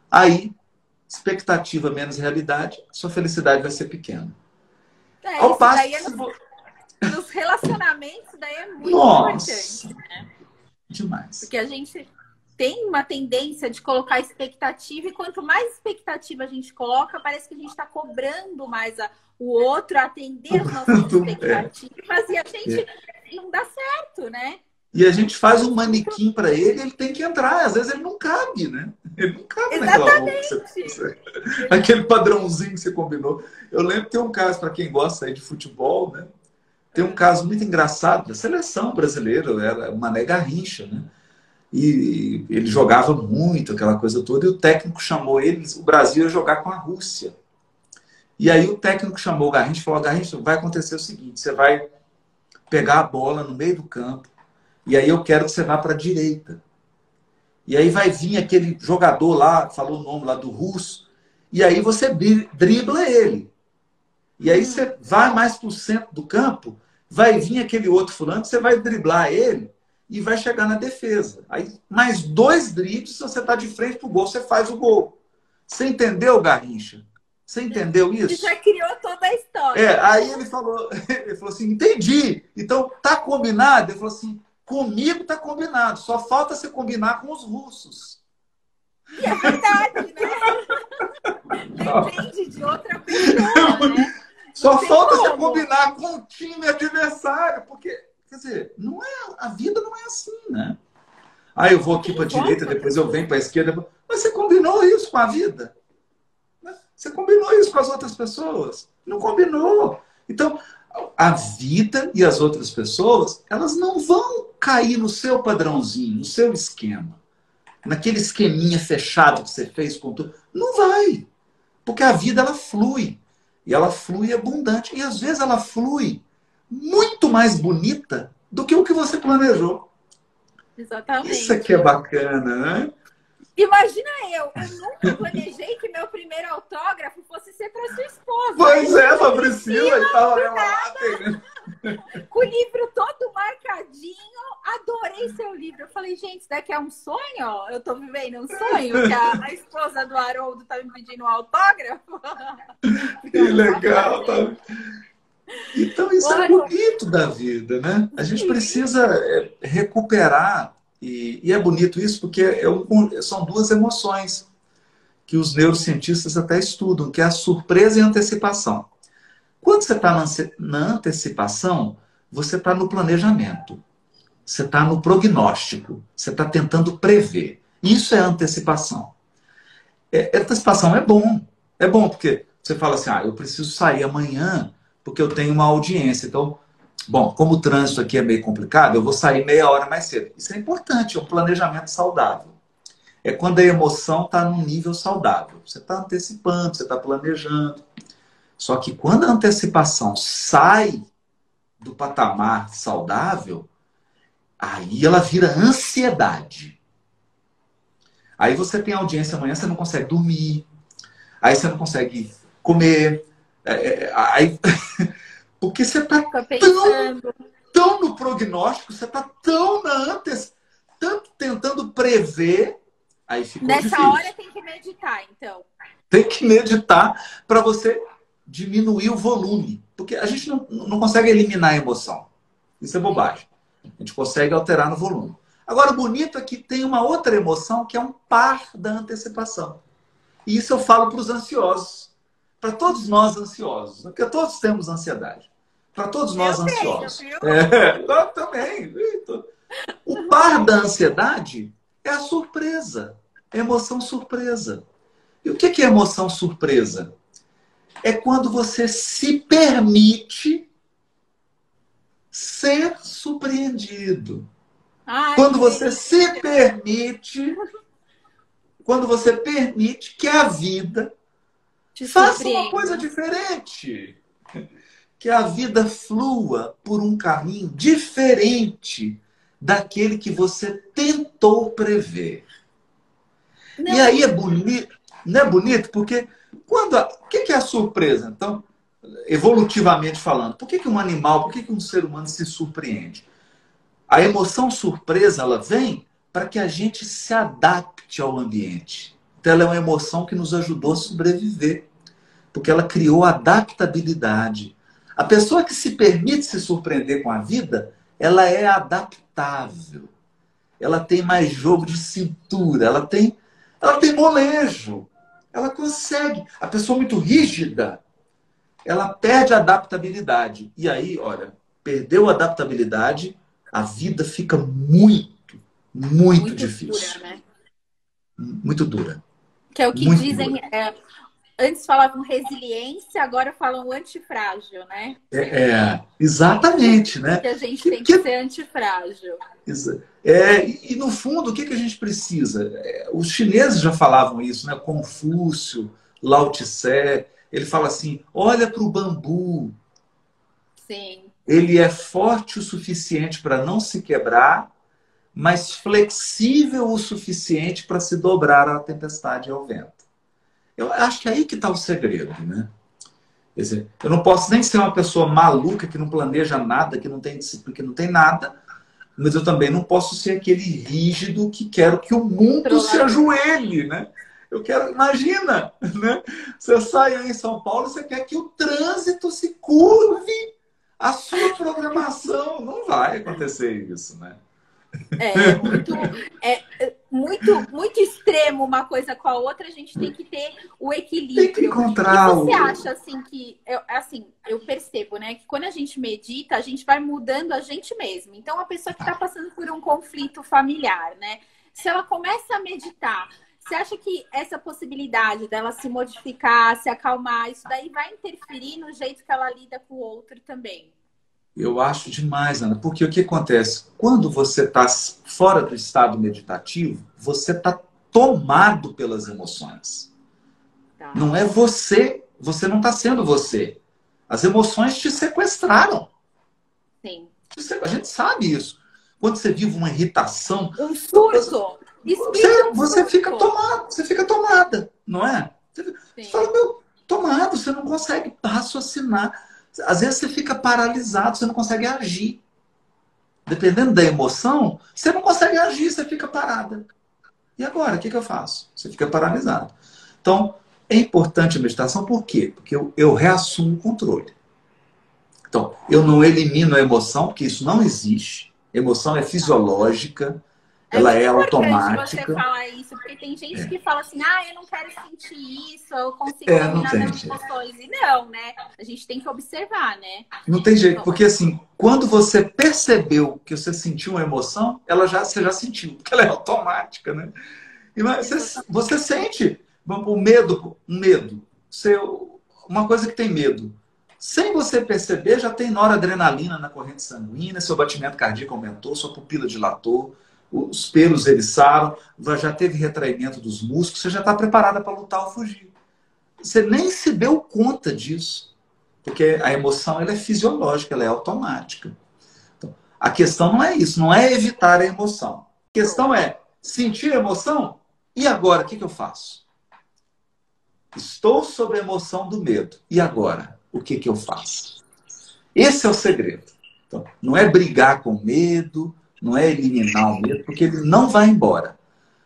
Aí, expectativa menos realidade, sua felicidade vai ser pequena. Ao passo daí nos relacionamentos, daí é muito importante. Né? Demais. Porque a gente tem uma tendência de colocar expectativa, e quanto mais expectativa a gente coloca, parece que a gente está cobrando mais o outro a atender as nossas expectativas, e a gente não dá certo, né? E a gente faz um manequim para ele, ele tem que entrar. Às vezes ele não cabe, né? Ele não cabe naquela roupa que você... Aquele padrãozinho que você combinou. Eu lembro que tem um caso, para quem gosta aí de futebol, né? Tem um caso muito engraçado da seleção brasileira, era o Mané Garrincha, né? E ele jogava muito, aquela coisa toda, e o técnico chamou ele, o Brasil ia jogar com a Rússia. E aí o técnico chamou o Garrincha e falou, Garrincha, vai acontecer o seguinte, você vai pegar a bola no meio do campo, e aí eu quero que você vá para a direita. E aí vai vir aquele jogador lá, falou o nome lá do russo, e aí você dribla ele. E aí você vai mais para o centro do campo, vai vir aquele outro fulano, você vai driblar ele e vai chegar na defesa. Aí mais 2 dribles, se você está de frente para o gol, você faz o gol. Você entendeu, Garrincha? Você entendeu isso? Você já criou toda a história. Aí ele falou assim, entendi. Então, tá combinado? Ele falou assim, comigo tá combinado. Só falta você combinar com os russos. E é verdade, né? Depende de outra pessoa, né? Só falta você combinar com o time adversário. Porque, quer dizer, a vida não é assim, né? Aí eu vou aqui para a direita, depois eu venho para a esquerda. Mas você combinou isso com a vida? Você combinou isso com as outras pessoas? Não combinou. Então, a vida e as outras pessoas, elas não vão cair no seu padrãozinho, no seu esquema. Naquele esqueminha fechado que você fez com tudo. Não vai. Porque a vida, ela flui. E ela flui abundante. E às vezes ela flui muito mais bonita do que o que você planejou. Exatamente. Isso aqui é bacana, né? Imagina eu nunca planejei que meu primeiro autógrafo fosse ser para sua esposa. Pois é, a Priscila estava lá. Com o livro todo marcadinho, adorei seu livro. Eu falei, gente, isso daqui é um sonho? Eu tô vivendo um sonho que a esposa do Haroldo tá me pedindo um autógrafo? Que legal, tá? Então isso é bonito da vida, né? A gente precisa recuperar, e é bonito isso porque são duas emoções que os neurocientistas até estudam, que é a surpresa e a antecipação. Quando você está na antecipação, você está no planejamento, você está no prognóstico, você está tentando prever. Isso é antecipação. Antecipação é bom. É bom porque você fala assim, eu preciso sair amanhã porque eu tenho uma audiência. Então, bom, como o trânsito aqui é meio complicado, eu vou sair meia hora mais cedo. Isso é importante, é um planejamento saudável. É quando a emoção está num nível saudável. Você está antecipando, você está planejando. Só que quando a antecipação sai do patamar saudável, aí ela vira ansiedade. Aí você tem audiência amanhã, você não consegue dormir. Aí você não consegue comer. Aí, porque você está tão no prognóstico, você está tão tanto tentando prever, aí ficou Nessa difícil. hora tem que meditar, então. Tem que meditar para você diminuir o volume. Porque a gente não consegue eliminar a emoção. Isso é bobagem. A gente consegue alterar no volume. Agora, o bonito é que tem uma outra emoção que é um par da antecipação. E isso eu falo para os ansiosos. Para todos nós ansiosos. Porque todos temos ansiedade. Para todos nós ansiosos. Eu também. O par da ansiedade é a surpresa. É a emoção surpresa. E o que é emoção surpresa? É quando você se permite ser surpreendido. Quando você se permite, quando você permite que a vida faça uma coisa diferente. Que a vida flua por um caminho diferente daquele que você tentou prever. Não. E aí é bonito, não é bonito? Porque o que é a surpresa? Então, evolutivamente falando, por que um animal, por que um ser humano se surpreende? A emoção surpresa, ela vem para que a gente se adapte ao ambiente. Então, ela é uma emoção que nos ajudou a sobreviver, porque ela criou adaptabilidade. A pessoa que se permite se surpreender com a vida, ela é adaptável. Ela tem mais jogo de cintura, ela tem molejo. Ela consegue. A pessoa muito rígida, ela perde a adaptabilidade. E aí, olha, perdeu a adaptabilidade, a vida fica muito difícil. Dura, né? Muito dura. Que é o que muito dizem... Antes falavam resiliência, agora falam antifrágil, né? Exatamente, né? Que a gente tem que ser antifrágil. E no fundo, o que a gente precisa? Os chineses já falavam isso, né? Confúcio, Lao Tse, ele fala assim, olha para o bambu. Sim. Ele é forte o suficiente para não se quebrar, mas flexível o suficiente para se dobrar à tempestade e ao vento. Eu acho que é aí que está o segredo, né? Quer dizer, eu não posso nem ser uma pessoa maluca que não planeja nada, que não tem disciplina, que não tem nada, mas eu também não posso ser aquele rígido que quero que o mundo se ajoelhe, né? Eu quero, imagina, né? Você sai aí em São Paulo, você quer que o trânsito se curve a sua programação. Não vai acontecer isso, né? Muito extremo uma coisa com a outra, a gente tem que ter o equilíbrio. Tem que encontrar e você acha assim que, eu percebo, né, que quando a gente medita, a gente vai mudando a gente mesmo. Então, a pessoa que está passando por um conflito familiar, né, se ela começa a meditar, você acha que essa possibilidade dela se modificar, se acalmar, isso daí vai interferir no jeito que ela lida com o outro também? Eu acho demais, Ana, porque o que acontece? Quando você está fora do estado meditativo, você está tomado pelas emoções. Tá. Não é você não está sendo você. As emoções te sequestraram. Sim. A gente sabe isso. Quando você vive uma irritação, um surto. Você fica tomado, você fica tomada, não é? Você fala, meu, tomado, você não consegue raciocinar. Às vezes você fica paralisado, você não consegue agir. Dependendo da emoção, você não consegue agir, você fica parada. E agora, o que eu faço? Você fica paralisado. Então, é importante a meditação, por quê? Porque eu reassumo o controle. Então, eu não elimino a emoção, porque isso não existe. Emoção é fisiológica, ela é automática. Você falar isso, porque tem gente que fala assim, eu não quero sentir isso, eu consigo não dominar tem as emoções. E não, né? A gente tem que observar, né? Não tem jeito, porque assim, quando você percebeu que você sentiu uma emoção, você já sentiu, porque ela é automática, né? E você sente o medo, uma coisa que tem medo. Sem você perceber, já tem noradrenalina na corrente sanguínea, seu batimento cardíaco aumentou, sua pupila dilatou, os pelos eriçaram, já teve retraimento dos músculos, você já está preparada para lutar ou fugir. Você nem se deu conta disso, porque a emoção ela é fisiológica, ela é automática. Então, a questão não é isso, não é evitar a emoção. A questão é sentir a emoção, e agora, o que eu faço? Estou sob a emoção do medo, e agora, o que eu faço? Esse é o segredo. Então, não é brigar com medo, não é eliminar o medo, porque ele não vai embora.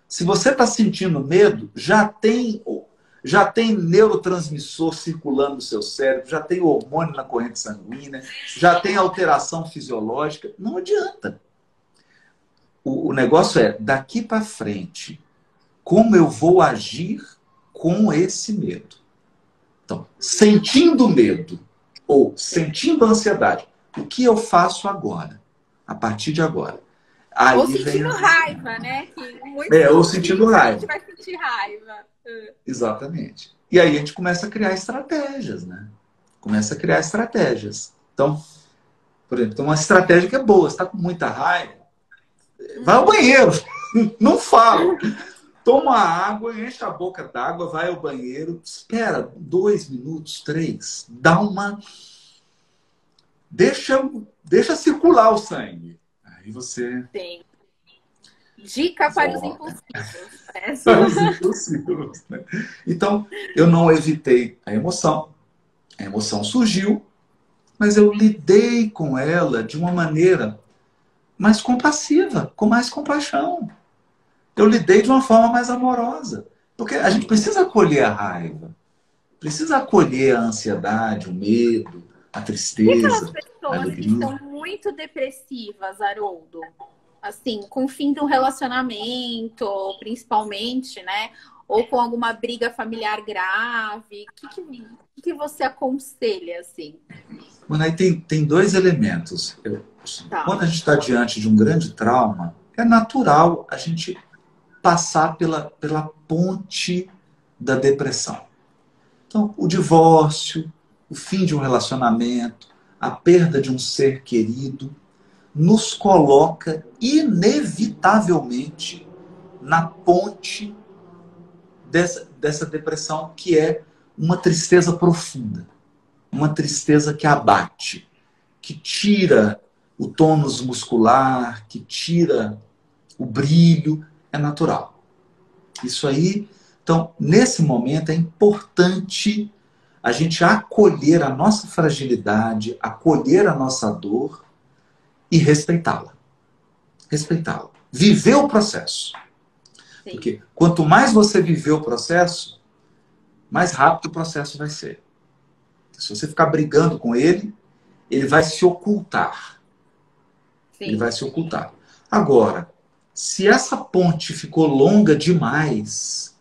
Se você está sentindo medo, já tem neurotransmissor circulando no seu cérebro, já tem hormônio na corrente sanguínea, já tem alteração fisiológica. Não adianta. O negócio é, daqui para frente, como eu vou agir com esse medo? Então, sentindo medo ou sentindo ansiedade, o que eu faço agora? A partir de agora. Aí ou sentindo raiva, né? Ou sentindo raiva. A gente vai sentir raiva. Exatamente. E aí a gente começa a criar estratégias, né? Começa a criar estratégias. Então, por exemplo, tem uma estratégia que é boa. Você está com muita raiva, vai ao banheiro. Não fala. Toma água, enche a boca d'água, vai ao banheiro, espera 2 minutos, 3, dá uma... Deixa circular o sangue. Aí você... Tem. Dica para os impulsivos. Para os impulsivos, né? Então, eu não evitei a emoção. A emoção surgiu, mas eu lidei com ela de uma maneira mais compassiva, com mais compaixão. Eu lidei de uma forma mais amorosa. Porque a gente precisa acolher a raiva, precisa acolher a ansiedade, o medo, a tristeza, e aquelas pessoas a alegria. Que estão muito depressivas, Haroldo? Assim, com o fim do relacionamento, principalmente, né? Ou com alguma briga familiar grave. O que você aconselha, assim? Mano, aí tem 2 elementos. Quando a gente está diante de um grande trauma, é natural a gente passar pela ponte da depressão. Então, o divórcio, o fim de um relacionamento, a perda de um ser querido, nos coloca inevitavelmente na ponte dessa depressão, que é uma tristeza profunda, uma tristeza que abate, que tira o tônus muscular, que tira o brilho, é natural. Isso aí, então, nesse momento é importante a gente acolher a nossa fragilidade, acolher a nossa dor e respeitá-la. Respeitá-la. Viver o processo. Sim. Porque quanto mais você viver o processo, mais rápido o processo vai ser. Se você ficar brigando com ele, ele vai se ocultar. Sim. Ele vai se ocultar. Agora, se essa ponte ficou longa demais,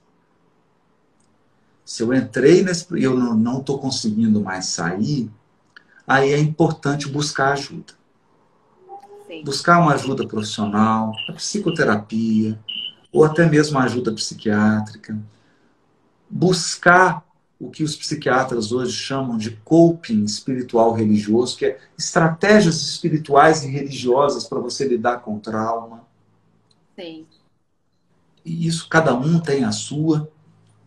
se eu entrei nesse e eu não estou conseguindo mais sair, aí é importante buscar ajuda. Sim. Buscar uma ajuda profissional, a psicoterapia, ou até mesmo a ajuda psiquiátrica. Buscar o que os psiquiatras hoje chamam de coping espiritual religioso, que é estratégias espirituais e religiosas para você lidar com o trauma. Sim. E isso, cada um tem a sua.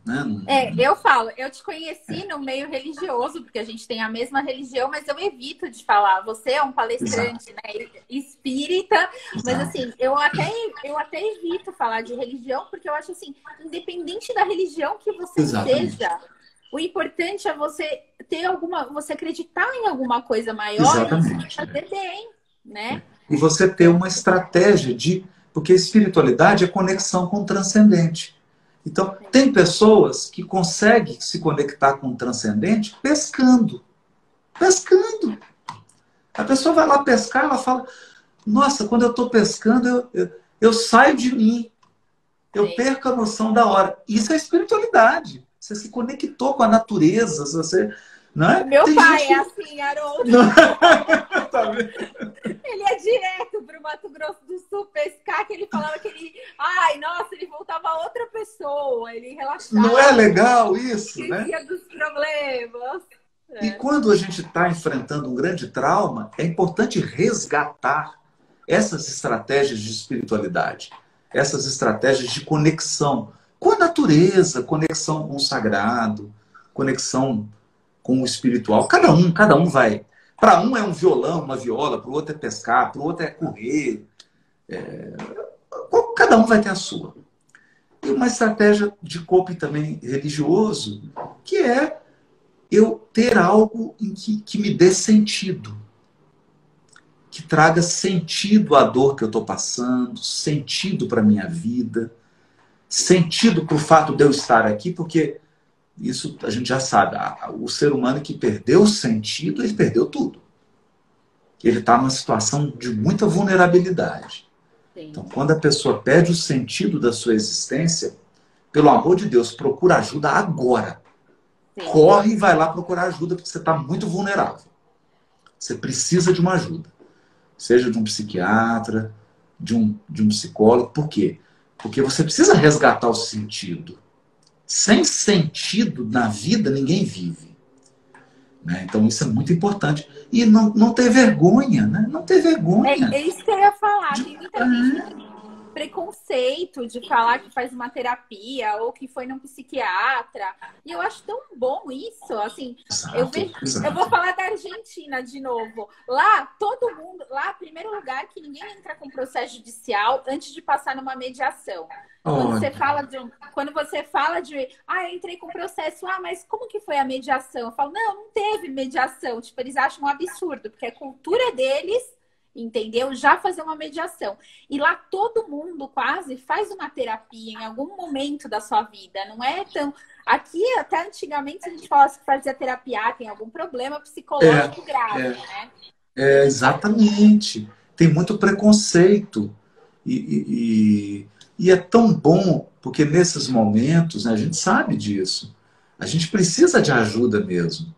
né? Eu falo, eu te conheci no meio religioso, porque a gente tem a mesma religião, mas eu evito de falar. Você é um Exato, palestrante, né, espírita, mas exato, assim, eu até evito falar de religião, porque eu acho assim, independente da religião que você exatamente, seja, o importante é você ter você acreditar em alguma coisa maior e isso te exatamente. fazer bem, né? E você ter Então, uma estratégia de... Porque espiritualidade é conexão com o transcendente. Então, tem pessoas que conseguem se conectar com o transcendente pescando. Pescando. A pessoa vai lá pescar, ela fala: nossa, quando eu estou pescando, eu saio de mim. Eu sim. perco a noção da hora. Isso é espiritualidade. Você se conectou com a natureza. Você, não O é? meu Tem pai gente é que... assim, Haroldo. Não. Tá vendo? Ele ia direto pro Mato Grosso do Sul pescar, que ele falava que ele... Ai, nossa, ele voltava outra pessoa. Ele Não é relaxava, legal isso, né? esquecia dos problemas. E É, quando a gente está enfrentando um grande trauma, é importante resgatar essas estratégias de espiritualidade, essas estratégias de conexão com a natureza, conexão com o sagrado, conexão com o espiritual. Cada um vai. Para um é um violão, uma viola, para o outro é pescar, para o outro é correr. Cada um vai ter a sua. E uma estratégia de coping também religioso, que é eu ter algo que me dê sentido, que traga sentido à dor que eu estou passando, sentido para a minha vida, sentido para o fato de eu estar aqui, porque isso a gente já sabe, o ser humano que perdeu o sentido, ele perdeu tudo. Ele está numa situação de muita vulnerabilidade. Então, sim, quando a pessoa perde o sentido da sua existência, pelo amor de Deus, procura ajuda agora. sim. Corre e vai lá procurar ajuda, porque você está muito vulnerável. Você precisa de uma ajuda. Seja de um psiquiatra, de um psicólogo. Por quê? Porque você precisa resgatar o sentido. Sem sentido na vida, ninguém vive. Né? Então, isso é muito importante. E não ter vergonha, né? Não ter vergonha. É isso que eu ia falar. De... Tem muita gente que tem preconceito de falar que faz uma terapia ou que foi num psiquiatra. E eu acho tão bom isso. Assim, eu Exato, vejo, eu vou exato. falar da Argentina de novo. Lá, todo mundo, lá, primeiro lugar, que ninguém entra com processo judicial antes de passar numa mediação. Olha, Quando você fala de, eu entrei com processo, mas como que foi a mediação? Eu falo, não teve mediação. Tipo, eles acham um absurdo, porque a cultura deles, entendeu? Já fazer uma mediação. E lá todo mundo quase faz uma terapia em algum momento da sua vida. Não é tão. Aqui, até antigamente, a gente falasse que fazia terapia, tem algum problema é, psicológico grave, é, né? E a gente já. exatamente. Tem muito preconceito. E, e é tão bom, porque nesses momentos, né, a gente sabe disso. A gente precisa de ajuda mesmo.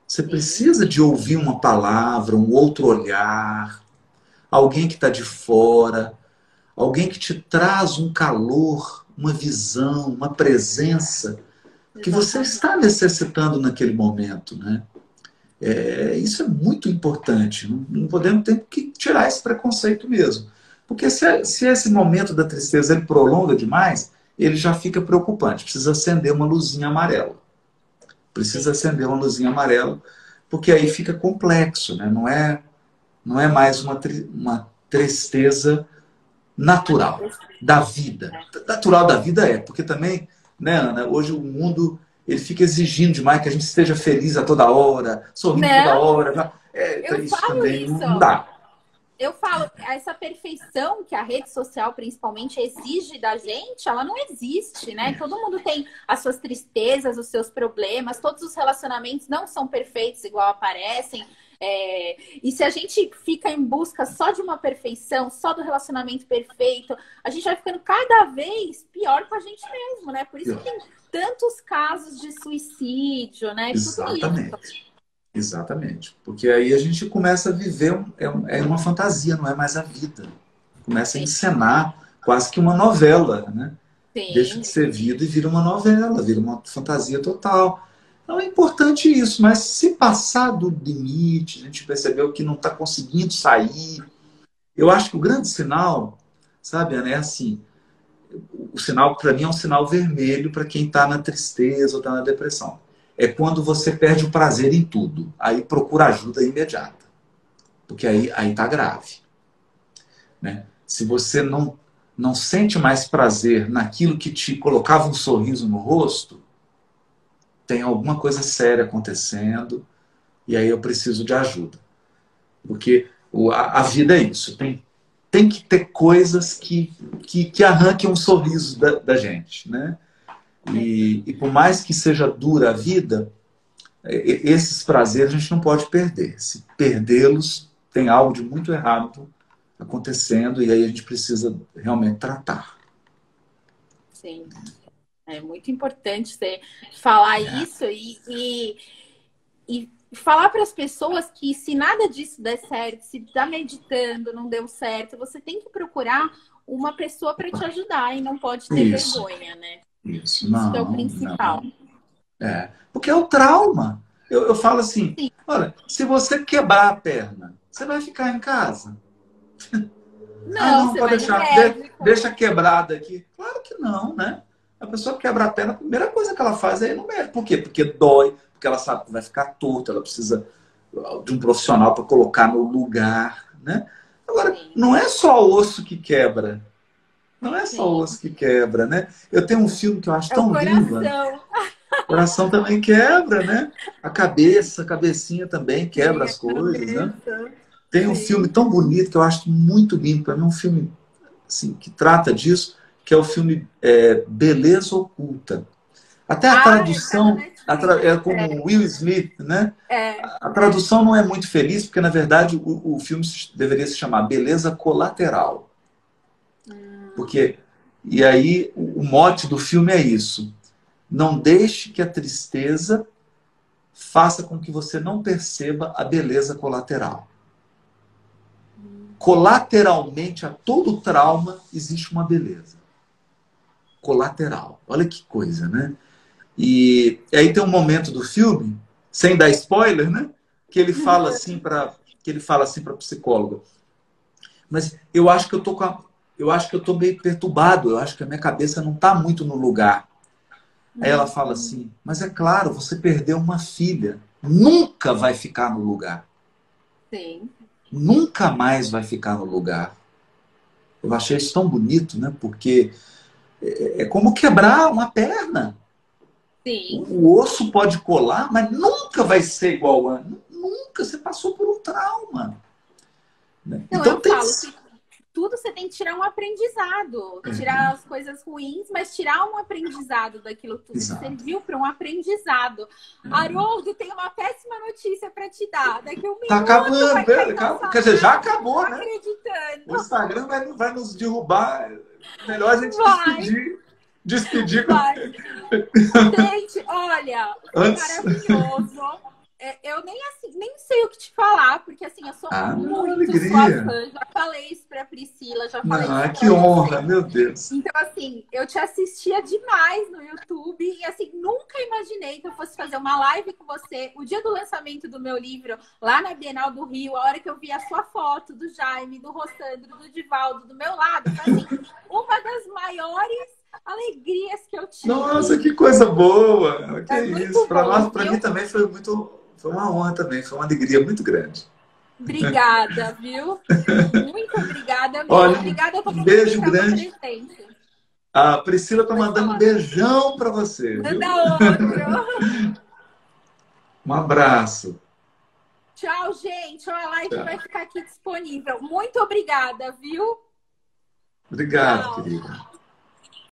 Você Sim, precisa de ouvir uma palavra, um outro olhar, alguém que está de fora, alguém que te traz um calor, uma visão, uma presença que você exatamente. está necessitando naquele momento, né? Isso é muito importante. Não podemos ter que tirar esse preconceito mesmo. Porque se esse momento da tristeza ele prolonga demais, ele já fica preocupante. Precisa acender uma luzinha amarela. Precisa Sim. acender uma luzinha amarela, porque aí fica complexo, né? Não é mais uma tristeza natural da vida. Natural da vida porque também, né, Ana, hoje o mundo ele fica exigindo demais que a gente esteja feliz a toda hora, sorrindo toda Não, hora. eu Isso falo também isso. não dá. Eu falo, essa perfeição que a rede social principalmente exige da gente, ela não existe, né? Todo mundo tem as suas tristezas, os seus problemas, todos os relacionamentos não são perfeitos igual aparecem. E se a gente fica em busca só de uma perfeição, só do relacionamento perfeito, a gente vai ficando cada vez pior com a gente mesmo, né? Por isso que tem tantos casos de suicídio, né? Tudo isso. Exatamente. Exatamente. Porque aí a gente começa a viver é uma fantasia, não é mais a vida. Começa a Sim, encenar quase que uma novela, né? Deixa de sim. ser vida e vira uma novela, vira uma fantasia total. Então é importante isso, mas se passar do limite, a gente percebeu que não está conseguindo sair, eu acho que o grande sinal, sabe, Ana, é assim, o sinal, para mim, é um sinal vermelho para quem está na tristeza ou está na depressão. É quando você perde o prazer em tudo. Aí procura ajuda imediata. Porque aí está grave. Né? Se você não sente mais prazer naquilo que te colocava um sorriso no rosto, tem alguma coisa séria acontecendo e aí eu preciso de ajuda. Porque a vida é isso. Tem que ter coisas que arranquem um sorriso da gente. Né? E por mais que seja dura a vida, esses prazeres a gente não pode perder. Se perdê-los, tem algo de muito errado acontecendo e aí a gente precisa realmente tratar. Sim. É muito importante você falar isso e falar para as pessoas que se nada disso der certo, se está meditando, não deu certo, você tem que procurar uma pessoa para te ajudar e não pode ter vergonha, né? Isso, Isso que é o principal. Porque é o trauma. Eu falo assim, Sim. olha, se você quebrar a perna, você vai ficar em casa? Não, pode deixar. Deixa quebrada aqui. Claro que não, né? A pessoa quebra a perna, a primeira coisa que ela faz é ir no médico. Por quê? Porque dói, porque ela sabe que vai ficar torta, ela precisa de um profissional para colocar no lugar, né? Agora, não é só osso que quebra. Não é só osso que quebra, né? Eu tenho um filme que eu acho tão lindo. O coração também quebra, né? A cabecinha também quebra as coisas, né? Tem um filme tão bonito que eu acho muito lindo. Para mim é um filme assim, que trata disso, que é o filme Beleza Oculta. Até a tradução é com Will Smith, né? A tradução não é muito feliz, porque na verdade o filme deveria se chamar Beleza Colateral. Porque, e aí o mote do filme é isso. Não deixe que a tristeza faça com que você não perceba a beleza colateral. Colateralmente a todo trauma existe uma beleza. Colateral. Olha que coisa, né? E aí tem um momento do filme, sem dar spoiler, né? Que ele fala assim para a psicóloga. Mas eu acho que eu acho que eu tô meio perturbado, eu acho que a minha cabeça não está muito no lugar. Aí ela fala assim, mas é claro, você perdeu uma filha. Nunca vai ficar no lugar. Sim. Nunca mais vai ficar no lugar. Eu achei isso tão bonito, né? Porque é como quebrar uma perna. Sim. O osso pode colar, mas nunca vai ser igual a... Nunca, você passou por um trauma. Né? Então eu falo que tudo você tem que tirar um aprendizado. Tirar as coisas ruins, mas tirar um aprendizado daquilo tudo. Exato. Que serviu para um aprendizado. Haroldo, tem uma péssima notícia para te dar. Daqui a um minuto tá acabando, quer dizer, já acabou, né? Acreditando. O Instagram vai nos derrubar. Melhor a gente despedir. Gente, olha, foi maravilhoso. Eu nem sei o que te falar, porque assim, eu sou muito sua fã. Já falei isso pra Priscila, já falei isso pra que honra, meu Deus. Então, assim, eu te assistia demais no YouTube e assim, nunca imaginei que eu fosse fazer uma live com você o dia do lançamento do meu livro, lá na Bienal do Rio, a hora que eu vi a sua foto do Jaime, do Rossandro, do Divaldo, do meu lado. Foi, assim, uma das maiores alegrias que eu tive. Nossa, que coisa boa! Que isso! Para mim também foi uma honra também, foi uma alegria muito grande. Obrigada, viu? Muito obrigada mesmo. Olha, obrigada a todo mundo beijo que grande. Presente. A Priscila tá mandando um beijão para você. Manda outro. Um abraço. Tchau, gente. A live vai ficar aqui disponível. Muito obrigada, viu? Obrigado, querida.